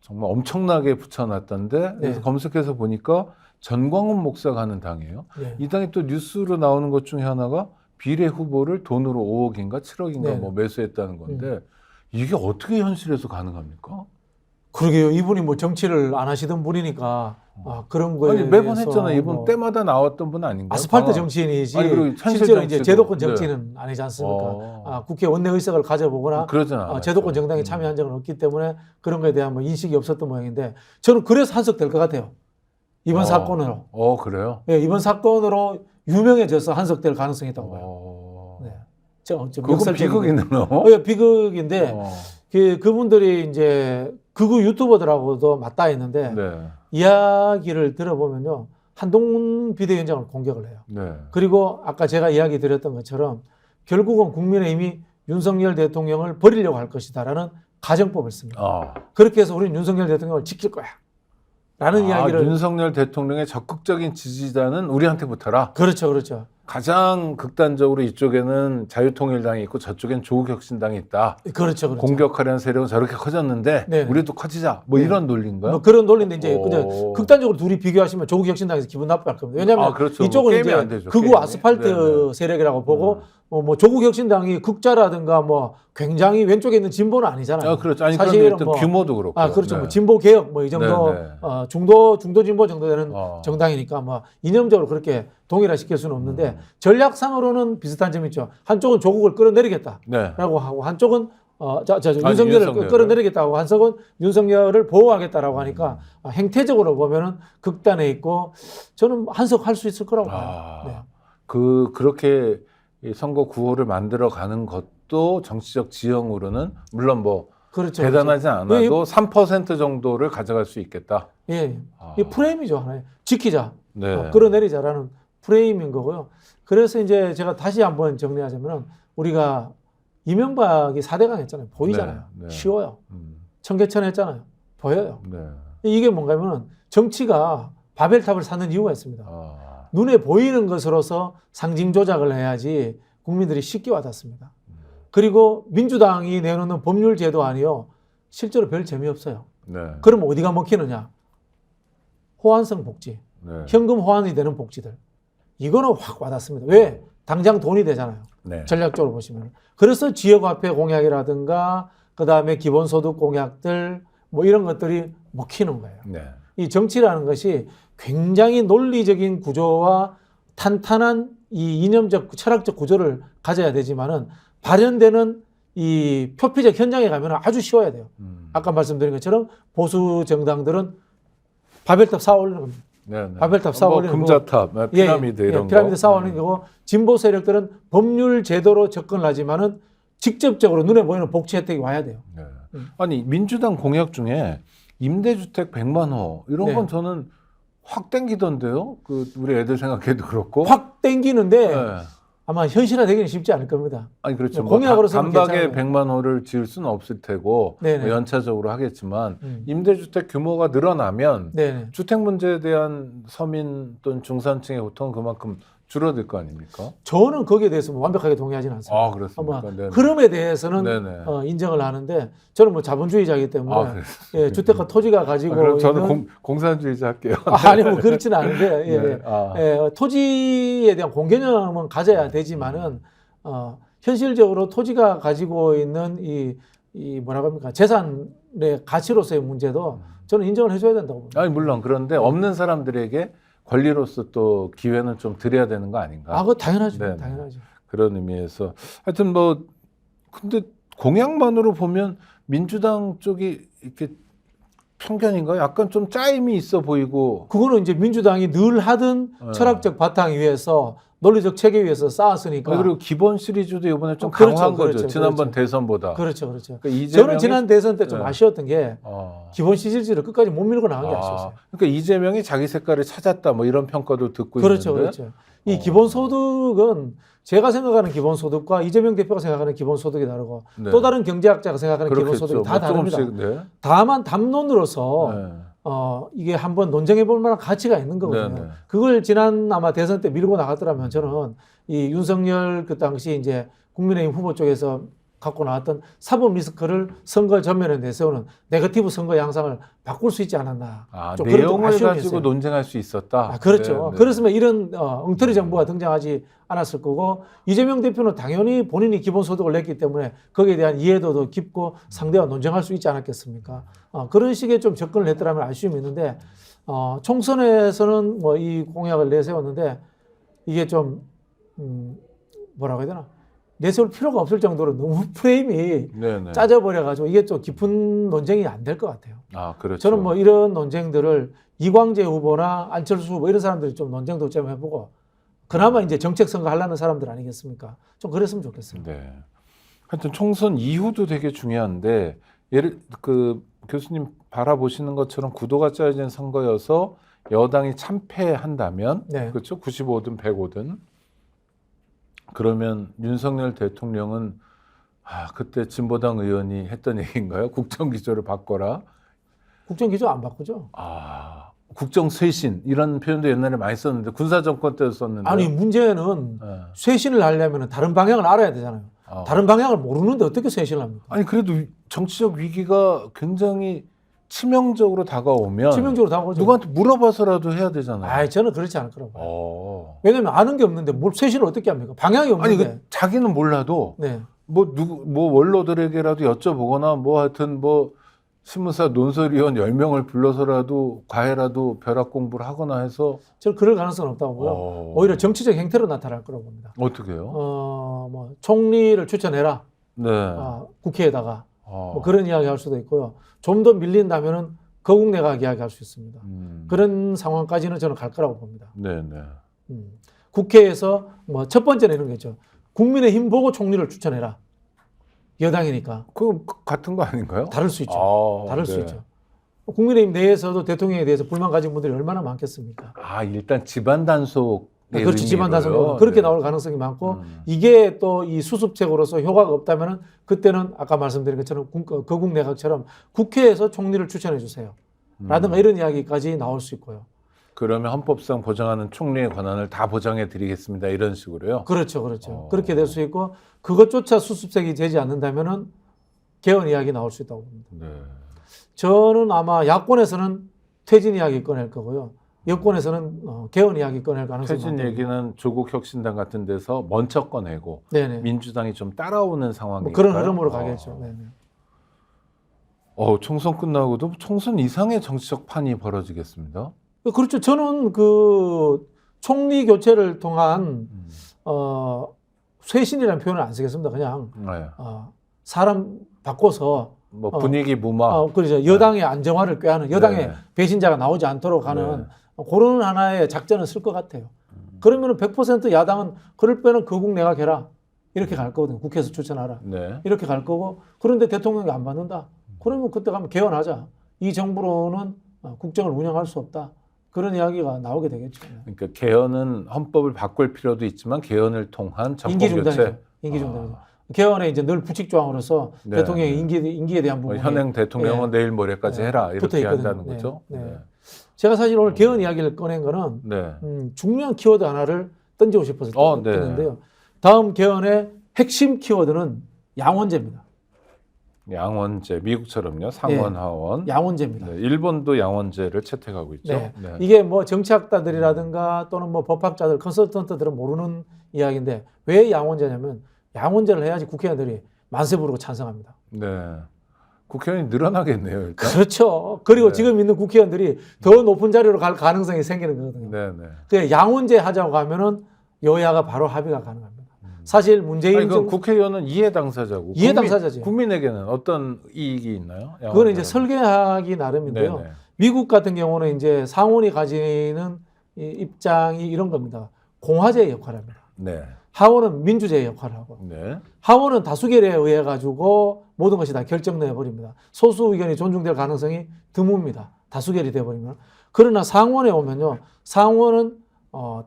정말 엄청나게 붙여놨던데 그래서 네. 검색해서 보니까 전광훈 목사가 하는 당이에요. 네. 이 당이 또 뉴스로 나오는 것 중에 하나가 비례 후보를 돈으로 5억인가 7억인가 네. 뭐 매수했다는 건데 이게 어떻게 현실에서 가능합니까? 그러게요. 이분이 뭐 정치를 안 하시던 분이니까 그런 거에 아니 매번 대해서 했잖아요. 이분 뭐 때마다 나왔던 분 아닌가요? 아스팔트 방황. 정치인이지 아니, 그리고 현실 실제로 이제 정치도. 제도권 네. 정치는 아니지 않습니까? 어. 국회 원내 의석을 가져보거나 그러진 않았죠. 제도권 정당에 참여한 적은 없기 때문에 그런 거에 대한 뭐 인식이 없었던 모양인데 저는 그래서 한석될 것 같아요. 이번 사건으로. 그래요? 예, 이번 사건으로 유명해져서 한석될 가능성이 있다고 봐요. 네. 좀 그건 역설적이고. 비극이네요. 예, 비극인데 그분들이 이제 극우 유튜버들하고도 맞닿아 있는데 네. 이야기를 들어보면요. 한동훈 비대위원장을 공격을 해요. 네. 그리고 아까 제가 이야기 드렸던 것처럼 결국은 국민의힘이 윤석열 대통령을 버리려고 할 것이다라는 가정법을 씁니다. 그렇게 해서 우리는 윤석열 대통령을 지킬 거야. 라는 이야기를. 윤석열 대통령의 적극적인 지지자는 우리한테 붙어라. 그렇죠, 그렇죠. 가장 극단적으로 이쪽에는 자유통일당이 있고 저쪽엔 조국혁신당이 있다. 그렇죠, 그렇죠. 공격하려는 세력은 저렇게 커졌는데 네. 우리도 커지자. 뭐 네. 이런 논리인가요? 뭐 그런 논리인데 이제 오. 그냥 극단적으로 둘이 비교하시면 조국혁신당에서 기분 나빠할 겁니다. 왜냐하면 그렇죠. 이쪽은 게임이 이제 안 되죠, 극우 게임이. 아스팔트 네네. 세력이라고 보고 뭐 조국혁신당이 극자라든가 뭐 굉장히 왼쪽에 있는 진보는 아니잖아요. 그렇죠. 아니 사실은 그런데 일단 규모도 그렇고. 그렇죠. 네. 뭐 진보 개혁 뭐 이 정도 네, 네. 중도 진보 정도 되는 어. 정당이니까 뭐 이념적으로 그렇게 동일화시킬 수는 없는데 전략상으로는 비슷한 점이 있죠. 한쪽은 조국을 끌어내리겠다라고 네. 하고 한쪽은 윤석열을 끌어내리겠다고 한석은 윤석열을 보호하겠다라고 하니까 행태적으로 보면은 극단에 있고 저는 한석할 수 있을 거라고 봐요. 네. 그렇게 이 선거 구호를 만들어 가는 것도 정치적 지형으로는 물론 뭐 그렇죠, 대단하지 그렇죠. 않아도 3% 정도를 가져갈 수 있겠다. 예, 이 프레임이죠 하나의 지키자, 네. 끌어내리자라는 프레임인 거고요. 그래서 이제 제가 다시 한번 정리하자면은 우리가 이명박이 4대강 했잖아요. 보이잖아요. 네, 네. 쉬워요. 청계천 했잖아요. 보여요. 네. 이게 뭔가면은 정치가 바벨탑을 쌓는 이유가 있습니다. 눈에 보이는 것으로서 상징 조작을 해야지 국민들이 쉽게 와닿습니다. 그리고 민주당이 내놓는 법률 제도안이요. 실제로 별 재미없어요. 네. 그럼 어디가 먹히느냐? 호환성 복지. 네. 현금 호환이 되는 복지들. 이거는 확 와닿습니다. 왜? 당장 돈이 되잖아요. 네. 전략적으로 보시면. 그래서 지역화폐 공약이라든가 그다음에 기본소득 공약들 뭐 이런 것들이 먹히는 거예요. 네. 이 정치라는 것이 굉장히 논리적인 구조와 탄탄한 이 이념적 철학적 구조를 가져야 되지만은 발현되는 이 표피적 현장에 가면 아주 쉬워야 돼요. 아까 말씀드린 것처럼 보수 정당들은 바벨탑 쌓아 올리는 겁니다. 네, 네. 바벨탑 쌓아 올리는 금자탑, 피라미드 이런 거. 피라미드 쌓아 올리는 거고 진보 세력들은 법률 제도로 접근을 하지만은 직접적으로 눈에 보이는 복지 혜택이 와야 돼요. 네. 아니 민주당 공약 중에 임대주택 100만 호 이런 네. 건 저는 확 땡기던데요. 우리 애들 생각해도 그렇고. 확 땡기는데 네. 아마 현실화되기는 쉽지 않을 겁니다. 아니 그렇죠. 공약으로서는 단박에 괜찮아요. 100만 호를 지을 수는 없을 테고 뭐 네네. 연차적으로 하겠지만 임대주택 규모가 늘어나면 네. 주택 문제에 대한 서민 또는 중산층의 고통은 그만큼 줄어들 거 아닙니까? 저는 거기에 대해서 뭐 완벽하게 동의하지는 않습니다. 그렇습니까? 네네. 흐름에 대해서는 네네. 인정을 하는데 저는 뭐 자본주의자이기 때문에 그랬어요. 주택과 토지가 가지고 그럼 저는 있는 공산주의자 할게요. 아니 뭐 그렇지는 않은데 네. 토지에 대한 공개념은 가져야 되지만은 현실적으로 토지가 가지고 있는 이 뭐라고 합니까 재산의 가치로서의 문제도 저는 인정을 해줘야 된다고 봅니다. 아니 물론 그런데 없는 사람들에게 권리로서 또 기회는 좀 드려야 되는 거 아닌가? 그거 당연하죠. 네네. 당연하죠. 그런 의미에서 하여튼 뭐 근데 공약만으로 보면 민주당 쪽이 이렇게 편견인가요? 약간 좀 짜임이 있어 보이고. 그거는 이제 민주당이 늘 하던 철학적 바탕 위에서 논리적 체계 위에서 쌓았으니까. 그리고 기본 시리즈도 이번에 좀 그렇죠, 강화한 거죠. 그렇죠, 지난번 그렇죠. 대선보다. 그렇죠, 그렇죠. 그러니까 저는 지난 대선 때 좀 네. 아쉬웠던 게 기본 시리즈를 끝까지 못 밀고 나간 게 아쉬웠어요. 그러니까 이재명이 자기 색깔을 찾았다 뭐 이런 평가도 듣고 그렇죠, 있는데. 그렇죠. 이 기본소득은 제가 생각하는 기본소득과 이재명 대표가 생각하는 기본소득이 다르고 네. 또 다른 경제학자가 생각하는 그렇겠죠. 기본소득이 다 뭐 다릅니다. 조금씩, 네. 다만 담론으로서 네. 이게 한번 논쟁해 볼 만한 가치가 있는 거거든요. 네네. 그걸 지난 아마 대선 때 밀고 나갔더라면 저는 이 윤석열 그 당시 이제 국민의힘 후보 쪽에서 갖고 나왔던 사법 리스크를 선거 전면에 내세우는 네거티브 선거 양상을 바꿀 수 있지 않았나. 좀 그런 좀 내용을 아쉬움이 가지고 있어요. 논쟁할 수 있었다. 그렇죠. 네. 그렇으면 이런 엉터리 정부가 등장하지 않았을 거고 이재명 대표는 당연히 본인이 기본소득을 냈기 때문에 거기에 대한 이해도도 깊고 상대와 논쟁할 수 있지 않았겠습니까? 그런 식의 좀 접근을 했더라면 아쉬움이 있는데 총선에서는 뭐 이 공약을 내세웠는데 이게 좀 뭐라고 해야 되나? 내세울 필요가 없을 정도로 너무 프레임이 네네. 짜져버려가지고 이게 좀 깊은 논쟁이 안 될 것 같아요. 그렇죠. 저는 뭐 이런 논쟁들을 이광재 후보나 안철수 후보 이런 사람들이 좀 논쟁도 좀 해보고 그나마 이제 정책 선거 하려는 사람들 아니겠습니까? 좀 그랬으면 좋겠어요. 네. 하여튼 총선 이후도 되게 중요한데 교수님 바라보시는 것처럼 구도가 짜여진 선거여서 여당이 참패한다면 네. 그렇죠? 95든 105든 그러면 윤석열 대통령은 그때 진보당 의원이 했던 얘기인가요? 국정기조를 바꿔라. 국정기조 안 바꾸죠? 국정쇄신 이런 표현도 옛날에 많이 썼는데 군사정권 때도 썼는데 아니 문제는 네. 쇄신을 하려면 다른 방향을 알아야 되잖아요. 다른 방향을 모르는데 어떻게 쇄신을 합니까? 아니 그래도 정치적 위기가 굉장히 치명적으로 다가오면 치명적으로 다가오죠. 누구한테 물어봐서라도 해야 되잖아요. 저는 그렇지 않을 거라고 봐요. 어. 왜냐하면 아는 게 없는데 뭘 쇄신을 어떻게 합니까? 방향이 아니 없는데. 자기는 몰라도 네. 뭐 원로들에게라도 여쭤보거나 뭐 하여튼 뭐 신문사 논설위원 10명을 불러서라도 과외라도 벼락 공부를 하거나 해서 저는 그럴 가능성은 없다고 보고요. 오히려 정치적 행태로 나타날 거라고 봅니다. 어떻게요? 뭐 총리를 추천해라. 네. 국회에다가 뭐 그런 이야기 할 수도 있고요. 좀 더 밀린다면은 거국 내각 이야기 할 수 있습니다. 그런 상황까지는 저는 갈 거라고 봅니다. 네네. 국회에서 뭐 첫 번째는 이런 게 있죠. 국민의힘 보고 총리를 추천해라. 여당이니까. 그 같은 거 아닌가요? 다를 수 있죠. 다를 수 있죠. 국민의힘 내에서도 대통령에 대해서 불만 가진 분들이 얼마나 많겠습니까? 일단 집안 단속. 그렇죠. 집안 단속 그렇게 나올 가능성이 많고 이게 또 이 수습책으로서 효과가 없다면은 그때는 아까 말씀드린 것처럼 거국 내각처럼 국회에서 총리를 추천해 주세요. 라든가 이런 이야기까지 나올 수 있고요. 그러면 헌법상 보장하는 총리의 권한을 다 보장해 드리겠습니다. 이런 식으로요. 그렇죠. 그렇게 될 수 있고 그것조차 수습책이 되지 않는다면은 개헌 이야기 나올 수 있다고 봅니다. 네. 저는 아마 야권에서는 퇴진 이야기 꺼낼 거고요. 여권에서는 개헌 이야기 꺼낼 가능성이 퇴진 많습니다. 얘기는 조국 혁신당 같은 데서 먼저 꺼내고 네네. 민주당이 좀 따라오는 상황이 뭐 그런 흐름으로 가겠죠. 네네. 총선 끝나고도 총선 이상의 정치적 판이 벌어지겠습니다. 그렇죠. 저는 그 총리 교체를 통한 쇄신이라는 표현을 안 쓰겠습니다. 그냥 네. 사람 바꿔서 뭐 분위기 무마. 그렇죠. 여당의 안정화를 꾀하는 여당의 네네. 배신자가 나오지 않도록 하는 그런 하나의 작전을 쓸 것 같아요. 그러면 100% 야당은 그럴 때는 거국 내각해라 이렇게 갈 거거든요. 국회에서 추천하라 이렇게 갈 거고 그런데 대통령이 안 받는다. 그러면 그때 가면 개헌하자. 이 정부로는 국정을 운영할 수 없다. 그런 이야기가 나오게 되겠죠. 그러니까 개헌은 헌법을 바꿀 필요도 있지만 개헌을 통한 정권 교체. 임기중단이죠. 개헌에 이제 늘 부칙 조항으로서 대통령의 임기에 대한 부분 현행 대통령은 내일 모레까지 해라 이렇게 한다는 거죠. 제가 사실 오늘 개헌 이야기를 꺼낸 거는 중요한 키워드 하나를 던지고 싶어서 던졌는데요. 다음 개헌의 핵심 키워드는 양원제입니다. 양원제, 미국처럼요. 상원, 하원. 양원제입니다. 일본도 양원제를 채택하고 있죠. 이게 뭐 정치학자들이라든가 또는 뭐 법학자들, 컨설턴트들은 모르는 이야기인데 왜 양원제냐면 양원제를 해야지 국회의원들이 만세 부르고 찬성합니다. 네. 국회의원이 늘어나겠네요. 일단. 그렇죠. 그리고 지금 있는 국회의원들이 더 높은 자리로 갈 가능성이 생기는 거거든요. 그 양원제 하자고 하면은 여야가 바로 합의가 가능합니다. 사실 문재인 그럼 국회의원은 이해 당사자고 이해 당사자죠. 국민에게는 어떤 이익이 있나요? 그거는 이제 설계하기 나름인데요. 미국 같은 경우는 이제 상원이 가지는 입장이 이런 겁니다. 공화제의 역할을 합니다. 하원은 민주제의 역할을 하고 하원은 다수결에 의해 가지고 모든 것이 다 결정내 버립니다. 소수 의견이 존중될 가능성이 드뭅니다. 다수결이 돼 버리면. 그러나 상원에 오면요. 상원은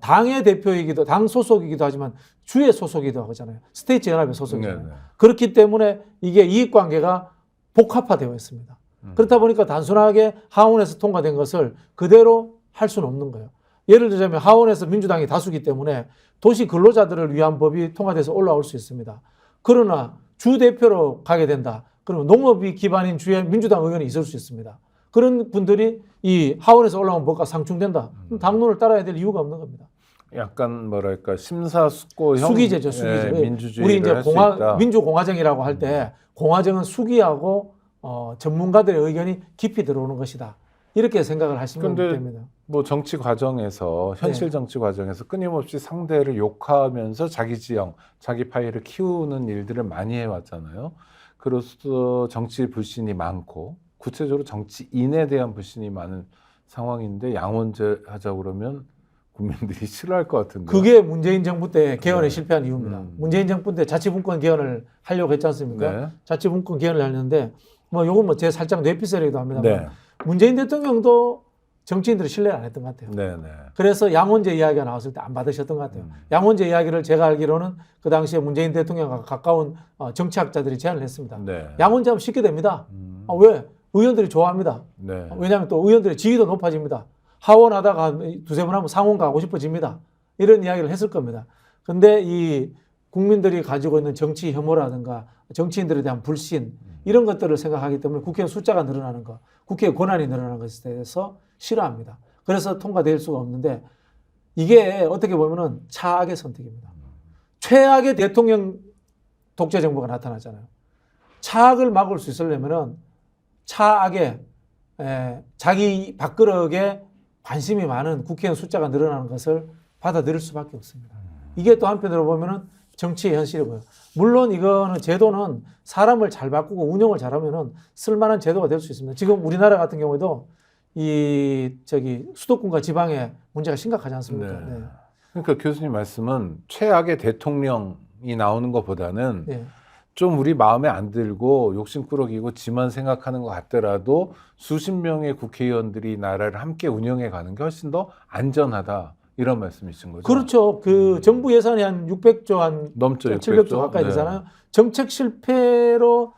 당의 대표이기도 당 소속이기도 하지만 주의 소속이기도 하잖아요. 스테이트 연합의 소속이잖아요. 그렇기 때문에 이게 이익관계가 복합화되어 있습니다. 그렇다 보니까 단순하게 하원에서 통과된 것을 그대로 할 수는 없는 거예요. 예를 들자면 하원에서 민주당이 다수기 때문에 도시 근로자들을 위한 법이 통과돼서 올라올 수 있습니다. 그러나 주 대표로 가게 된다. 그러면 농업이 기반인 주에 민주당 의원이 있을 수 있습니다. 그런 분들이 이 하원에서 올라온 법과 상충된다. 그럼 당론을 따라야 될 이유가 없는 겁니다. 약간 뭐랄까 심사숙고형 수기제죠, 수기제. 민주주의를 우리 이제 할 수 있다. 민주공화정이라고 할 때 공화정은 수기하고 전문가들의 의견이 깊이 들어오는 것이다. 이렇게 생각을 하시면 근데 됩니다. 뭐 정치 과정에서 현실 네. 정치 과정에서 끊임없이 상대를 욕하면서 자기 지형, 자기 파이를 키우는 일들을 많이 해왔잖아요. 그로서 정치 불신이 많고 구체적으로 정치인에 대한 불신이 많은 상황인데 양원제 하자 그러면 국민들이 싫어할 것 같은데. 그게 문재인 정부 때 개헌에 네. 실패한 이유입니다. 문재인 정부 때 자치분권 개헌을 하려고 했지 않습니까? 네. 자치분권 개헌을 하는데 뭐 요건 뭐 제 살짝 뇌피셜이기도 합니다만 네. 문재인 대통령도 정치인들을 신뢰를 안 했던 것 같아요. 네, 네. 그래서 양원제 이야기가 나왔을 때 안 받으셨던 것 같아요. 양원제 이야기를 제가 알기로는 그 당시에 문재인 대통령과 가까운 정치학자들이 제안을 했습니다. 네. 양원제 하면 쉽게 됩니다. 왜? 의원들이 좋아합니다. 네. 왜냐하면 또 의원들의 지위도 높아집니다. 하원하다가 한 두세 번 하면 상원 가고 싶어집니다. 이런 이야기를 했을 겁니다. 근데 이 국민들이 가지고 있는 정치 혐오라든가 정치인들에 대한 불신 이런 것들을 생각하기 때문에 국회 숫자가 늘어나는 것, 국회 권한이 늘어나는 것에 대해서 싫어합니다. 그래서 통과될 수가 없는데 이게 어떻게 보면은 차악의 선택입니다. 최악의 대통령 독재 정부가 나타나잖아요. 차악을 막을 수 있으려면은 차악의 자기 밥그릇에 관심이 많은 국회의원 숫자가 늘어나는 것을 받아들일 수밖에 없습니다. 이게 또 한편으로 보면은 정치의 현실이고요. 물론 이거는 제도는 사람을 잘 바꾸고 운영을 잘하면은 쓸만한 제도가 될 수 있습니다. 지금 우리나라 같은 경우에도 수도권과 지방의 문제가 심각하지 않습니까? 네. 네. 그러니까 교수님 말씀은 최악의 대통령이 나오는 것보다는 네. 좀 우리 마음에 안 들고 욕심꾸러기고 지만 생각하는 것 같더라도 수십 명의 국회의원들이 나라를 함께 운영해 가는 게 훨씬 더 안전하다 이런 말씀이신 거죠? 그렇죠. 그 정부 예산이 한 600조 한 넘죠. 700조 가까이 네. 되잖아요. 정책 실패로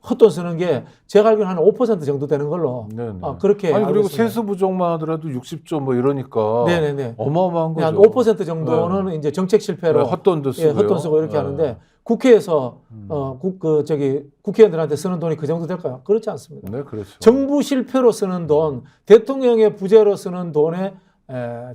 헛돈 쓰는 게 제가 알기로는 한 5% 정도 되는 걸로 네네. 그렇게 아니 알고 그리고 있습니다. 세수 부족만 하더라도 60조 뭐 이러니까 네네네. 어마어마한 거죠. 한 5% 정도는 이제 정책 실패로 네, 헛돈도 쓰고요. 헛돈 쓰고 이렇게 네. 하는데 국회에서 국회의원들한테 쓰는 돈이 그 정도 될까요? 그렇지 않습니다. 네, 그렇죠. 정부 실패로 쓰는 돈, 대통령의 부재로 쓰는 돈에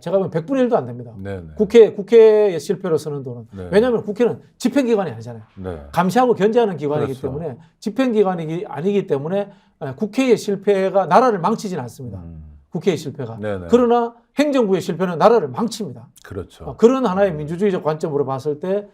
제가 보면 100분의 1도 안 됩니다. 네네. 국회의 실패로 쓰는 돈은. 네. 왜냐하면 국회는 집행기관이 아니잖아요. 네. 감시하고 견제하는 기관이기 그렇죠. 때문에 집행기관이 아니기 때문에 국회의 실패가 나라를 망치지는 않습니다. 국회의 실패가. 네네. 그러나 행정부의 실패는 나라를 망칩니다. 그렇죠. 그런 하나의 민주주의적 관점으로 봤을 때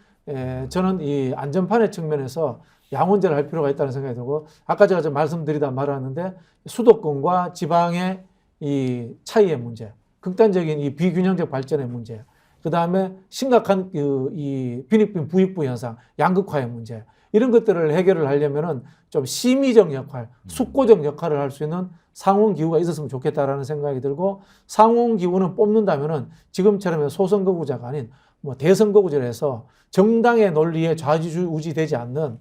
저는 이 안전판의 측면에서 양원제를 할 필요가 있다는 생각이 들고 아까 제가 좀 말씀드리다 말았는데 수도권과 지방의 이 차이의 문제, 극단적인 이 비균형적 발전의 문제, 그 다음에 심각한 이 빈익빈 부익부 현상, 양극화의 문제 이런 것들을 해결을 하려면은 좀 심의적 역할, 숙고적 역할을 할 수 있는 상원기구가 있었으면 좋겠다라는 생각이 들고 상원기구는 뽑는다면은 지금처럼 소선거구제가 아닌 뭐 대선거구제를 해서 정당의 논리에 좌지우지되지 않는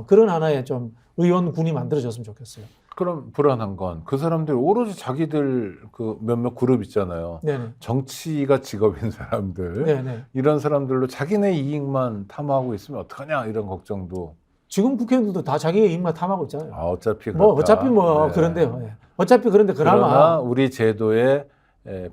그런 하나의 좀 의원군이 만들어졌으면 좋겠어요. 그럼 불안한 건 그 사람들 오로지 자기들 그 몇몇 그룹 있잖아요. 네네. 정치가 직업인 사람들. 네네. 이런 사람들로 자기네 이익만 탐하고 있으면 어떡하냐 이런 걱정도. 지금 국회의원들도 다 자기의 입만 탐하고 있잖아요. 어차피 뭐 그렇다. 어차피 뭐 네. 그런데요. 예. 어차피 그런데 그러나 그나마 우리 제도의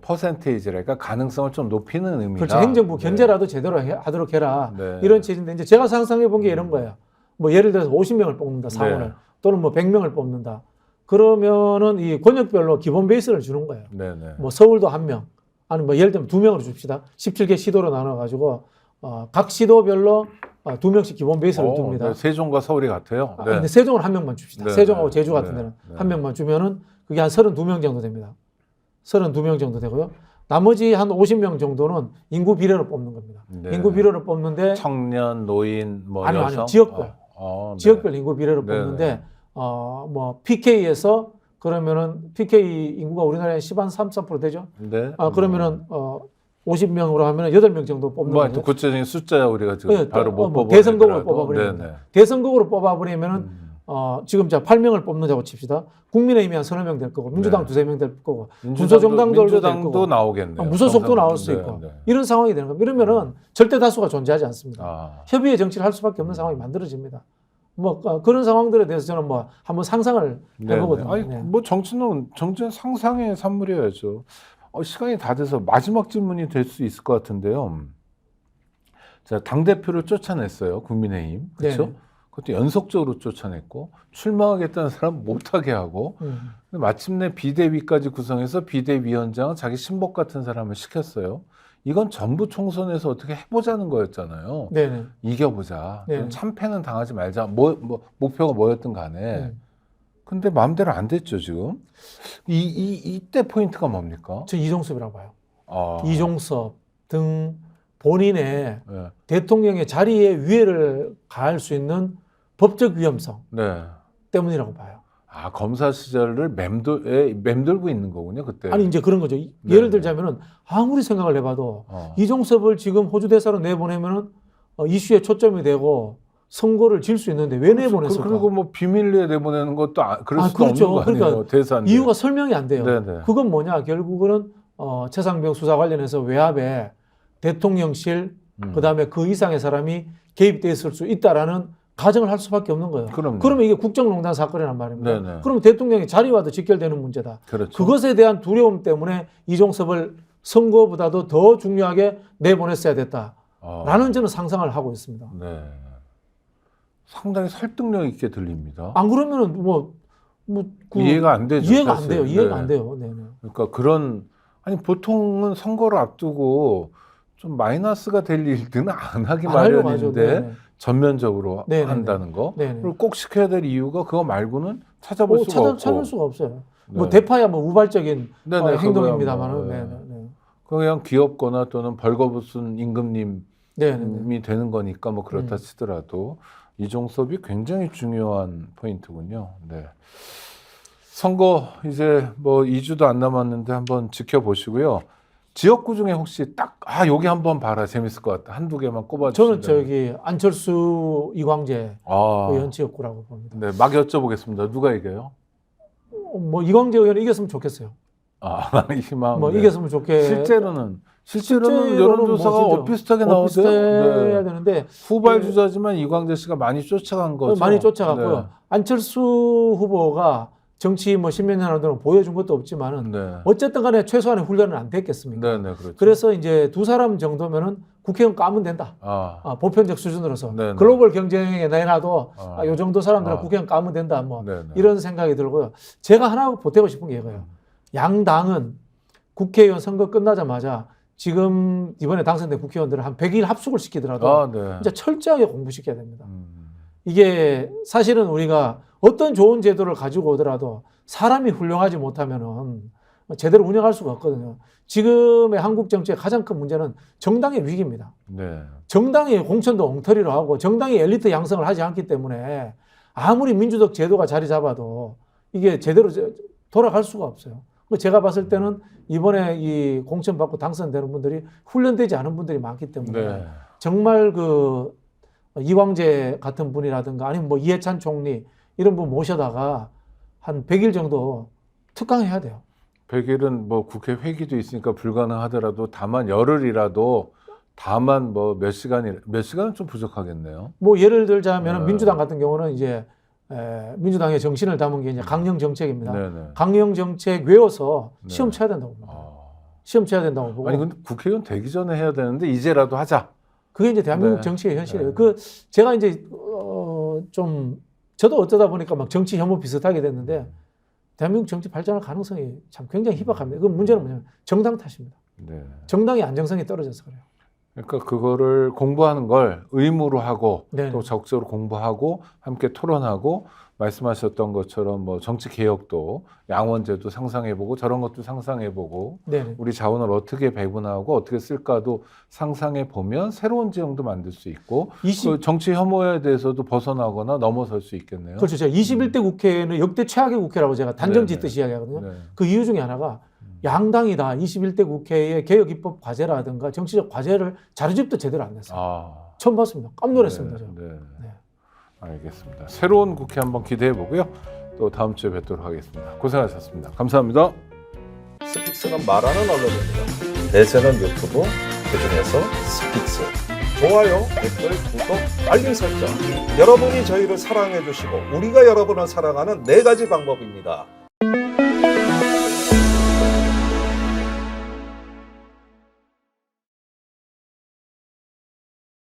퍼센테이지랄까 가능성을 좀 높이는 의미다. 그렇죠. 행정부 네. 견제라도 제대로 하도록 해라. 네. 이런 체제인데 이제 제가 상상해 본 게 이런 거예요. 뭐 예를 들어서 50명을 뽑는다, 상원을. 네. 또는 뭐 100명을 뽑는다. 그러면은 이 권역별로 기본 베이스를 주는 거예요. 네네. 뭐 서울도 1명, 아니 뭐 예를 들면 2명으로 줍시다. 17개 시도로 나눠가지고 각 시도별로 2명씩 기본 베이스를 둡니다. 네, 세종과 서울이 같아요. 네. 근데 세종은 1명만 줍시다. 네, 세종하고 네, 제주 같은 네, 데는 네. 1명만 주면은 그게 한 32명 정도 됩니다. 32명 정도 되고요. 나머지 한 50명 정도는 인구 비례로 뽑는 겁니다. 네. 인구 비례로 뽑는데 청년, 노인, 뭐 아니요, 여성. 지역별. 네. 지역별 인구 비례로 네, 뽑는데 뭐 PK에서 그러면은 PK 인구가 우리나라에 10한 3~4% 되죠. 네. 그러면은 50명으로 하면 8명 정도 뽑는 뭐 거예요. 하여튼 구체적인 숫자 우리가 지금 네, 바로 못 뽑아. 대선거구로 뽑아버리면 네네. 대선거구로 뽑아버리면은 지금 자 8명을 뽑는다고 칩시다. 국민의힘이 한 서너 명 될 거고 민주당 네. 두세 명 될 거고 군소정당도 될 거고 민주당도 나오겠네요. 무소속도 나올 수 네, 있고 네. 이런 상황이 되는 겁니다. 이러면은 절대 다수가 존재하지 않습니다. 아, 협의의 정치를 할 수밖에 없는 상황이 만들어집니다. 뭐 그런 상황들에 대해서 저는 뭐 한번 상상을 해보거든요. 아니, 네. 뭐 정치는 상상의 산물이어야죠. 시간이 다 돼서 마지막 질문이 될 수 있을 것 같은데요. 자, 당대표를 쫓아냈어요. 국민의힘. 그렇죠? 네. 그것도 연속적으로 쫓아냈고 출마하겠다는 사람 못하게 하고 근데 마침내 비대위까지 구성해서 비대위원장은 자기 신복 같은 사람을 시켰어요. 이건 전부 총선에서 어떻게 해보자는 거였잖아요. 네네. 이겨보자. 네. 참패는 당하지 말자. 목표가 뭐였든 간에. 근데 마음대로 안 됐죠, 지금. 이때 포인트가 뭡니까? 저 이종섭이라고 봐요. 아, 이종섭 등 본인의 네. 대통령의 자리에 위해를 가할 수 있는 법적 위험성 네. 때문이라고 봐요. 아, 검사 시절을 맴돌고 있는 거군요, 그때. 아니 이제 그런 거죠. 예를 들자면은 아무리 생각을 해봐도 이종섭을 지금 호주 대사로 내보내면은 이슈에 초점이 되고 선거를 질 수 있는데 왜 내보냈을까? 그리고 뭐 비밀리에 내보내는 것도 그럴 수도 그렇죠. 없는 거 아니에요, 그러니까 대사인데. 이유가 설명이 안 돼요. 네네. 그건 뭐냐? 결국은 최상병 수사 관련해서 외압에 대통령실 그다음에 그 이상의 사람이 개입돼 있을 수 있다라는 가정을 할 수밖에 없는 거예요. 그럼요. 그러면 이게 국정농단 사건이란 말입니다. 네네. 그럼 대통령의 자리와도 직결되는 문제다. 그렇죠. 그것에 대한 두려움 때문에 이종섭을 선거보다도 더 중요하게 내보냈어야 됐다라는 저는 상상을 하고 있습니다. 네. 상당히 설득력 있게 들립니다. 안 그러면은 이해가 안 되죠. 이해가 사실. 안 돼요. 이해가 네. 안 돼요. 네. 그러니까 아니 보통은 선거를 앞두고 좀 마이너스가 될 일들은 안 하기 안 하려고 하죠. 마련인데 네네. 전면적으로 네네네. 한다는 거. 네네. 그리고 꼭 시켜야 될 이유가 그거 말고는 찾아볼 수가 없고. 찾을 수가 없어요. 뭐 네. 대파야 뭐 우발적인 네네, 행동입니다만은. 그거야 뭐, 네네. 그냥 귀엽거나 또는 벌거벗은 임금님이 네네. 되는 거니까 뭐 그렇다 치더라도 이종섭이 굉장히 중요한 포인트군요. 네. 선거 이제 뭐 2주도 안 남았는데 한번 지켜보시고요. 지역구 중에 혹시 여기 한번 봐라 재밌을 것 같다. 한두 개만 꼽아주시면. 저는 안철수 이광재 아, 의원 지역구라고 봅니다. 네, 막 여쭤보겠습니다. 누가 이겨요? 뭐 이광재 의원이 이겼으면 좋겠어요. 희망. 뭐 네. 이겼으면 실제로는 여론조사가 뭐 비슷하게 나오대요. 비슷해야 네. 되는데 후발 주자지만 이광재 씨가 많이 쫓아간 거죠. 많이 쫓아갔고요. 네. 안철수 후보가 정치 뭐 십몇 년 동안 보여준 것도 없지만은 네. 어쨌든 간에 최소한의 훈련은 안 됐겠습니까? 네, 그렇죠. 그래서 이제 두 사람 정도면은 국회의원 까면 된다. 보편적 수준으로서 네네. 글로벌 경쟁에 내놔도 이 정도 사람들은 국회의원 까면 된다. 뭐 네네. 이런 생각이 들고요. 제가 하나 보태고 싶은 게 이거예요. 양당은 국회의원 선거 끝나자마자 지금 이번에 당선된 국회의원들을 한 100일 합숙을 시키더라도 네. 진짜 철저하게 공부시켜야 됩니다. 이게 사실은 우리가 어떤 좋은 제도를 가지고 오더라도 사람이 훌륭하지 못하면은 제대로 운영할 수가 없거든요. 지금의 한국 정치의 가장 큰 문제는 정당의 위기입니다. 네. 정당이 공천도 엉터리로 하고 정당이 엘리트 양성을 하지 않기 때문에 아무리 민주적 제도가 자리 잡아도 이게 제대로 돌아갈 수가 없어요. 제가 봤을 때는 이번에 이 공천 받고 당선되는 분들이 훈련되지 않은 분들이 많기 때문에 네. 정말 이광재 같은 분이라든가 아니면 뭐 이해찬 총리 이런 분 모셔다가 한 100일 정도 특강해야 돼요. 100일은 뭐 국회 회기도 있으니까 불가능하더라도 다만 열흘이라도 다만 뭐 몇 시간은 좀 부족하겠네요. 뭐 예를 들자면 네. 민주당 같은 경우는 이제 민주당의 정신을 담은 게 이제 강령 정책입니다. 네네. 강령 정책 외워서 네. 시험 쳐야 된다고 봅니다. 시험 쳐야 된다고 보고. 아니 근데 국회의원 되기 전에 해야 되는데 이제라도 하자. 그게 이제 대한민국 네. 정치의 현실이에요. 네. 제가 이제 좀 저도 어쩌다 보니까 막 정치 혐오 비슷하게 됐는데 대한민국 정치 발전할 가능성이 참 굉장히 희박합니다. 그 문제는 뭐냐면 정당 탓입니다. 네. 정당의 안정성이 떨어져서 그래요. 그러니까 그거를 공부하는 걸 의무로 하고 네. 또 적극적으로 공부하고 함께 토론하고 말씀하셨던 것처럼 뭐 정치 개혁도 양원제도 상상해보고 저런 것도 상상해보고 네네. 우리 자원을 어떻게 배분하고 어떻게 쓸까도 상상해보면 새로운 지형도 만들 수 있고 그 정치 혐오에 대해서도 벗어나거나 넘어설 수 있겠네요. 그렇죠. 제가 21대 국회는 역대 최악의 국회라고 제가 단정 짓듯이 이야기하거든요. 네. 그 이유 중에 하나가 양당이 다 21대 국회의 개혁 입법 과제라든가 정치적 과제를 자료집도 제대로 안 냈어요. 처음 봤습니다. 깜놀했습니다. 네. 알겠습니다. 새로운 국회 한번 기대해 보고요. 또 다음 주에 뵙도록 하겠습니다. 고생하셨습니다. 감사합니다. 스픽스는 말하는 언론입니다. 대세는 유튜브, 그중에서 스픽스. 좋아요, 댓글, 구독, 알림 설정. 여러분이 저희를 사랑해 주시고 우리가 여러분을 사랑하는 4가지 방법입니다.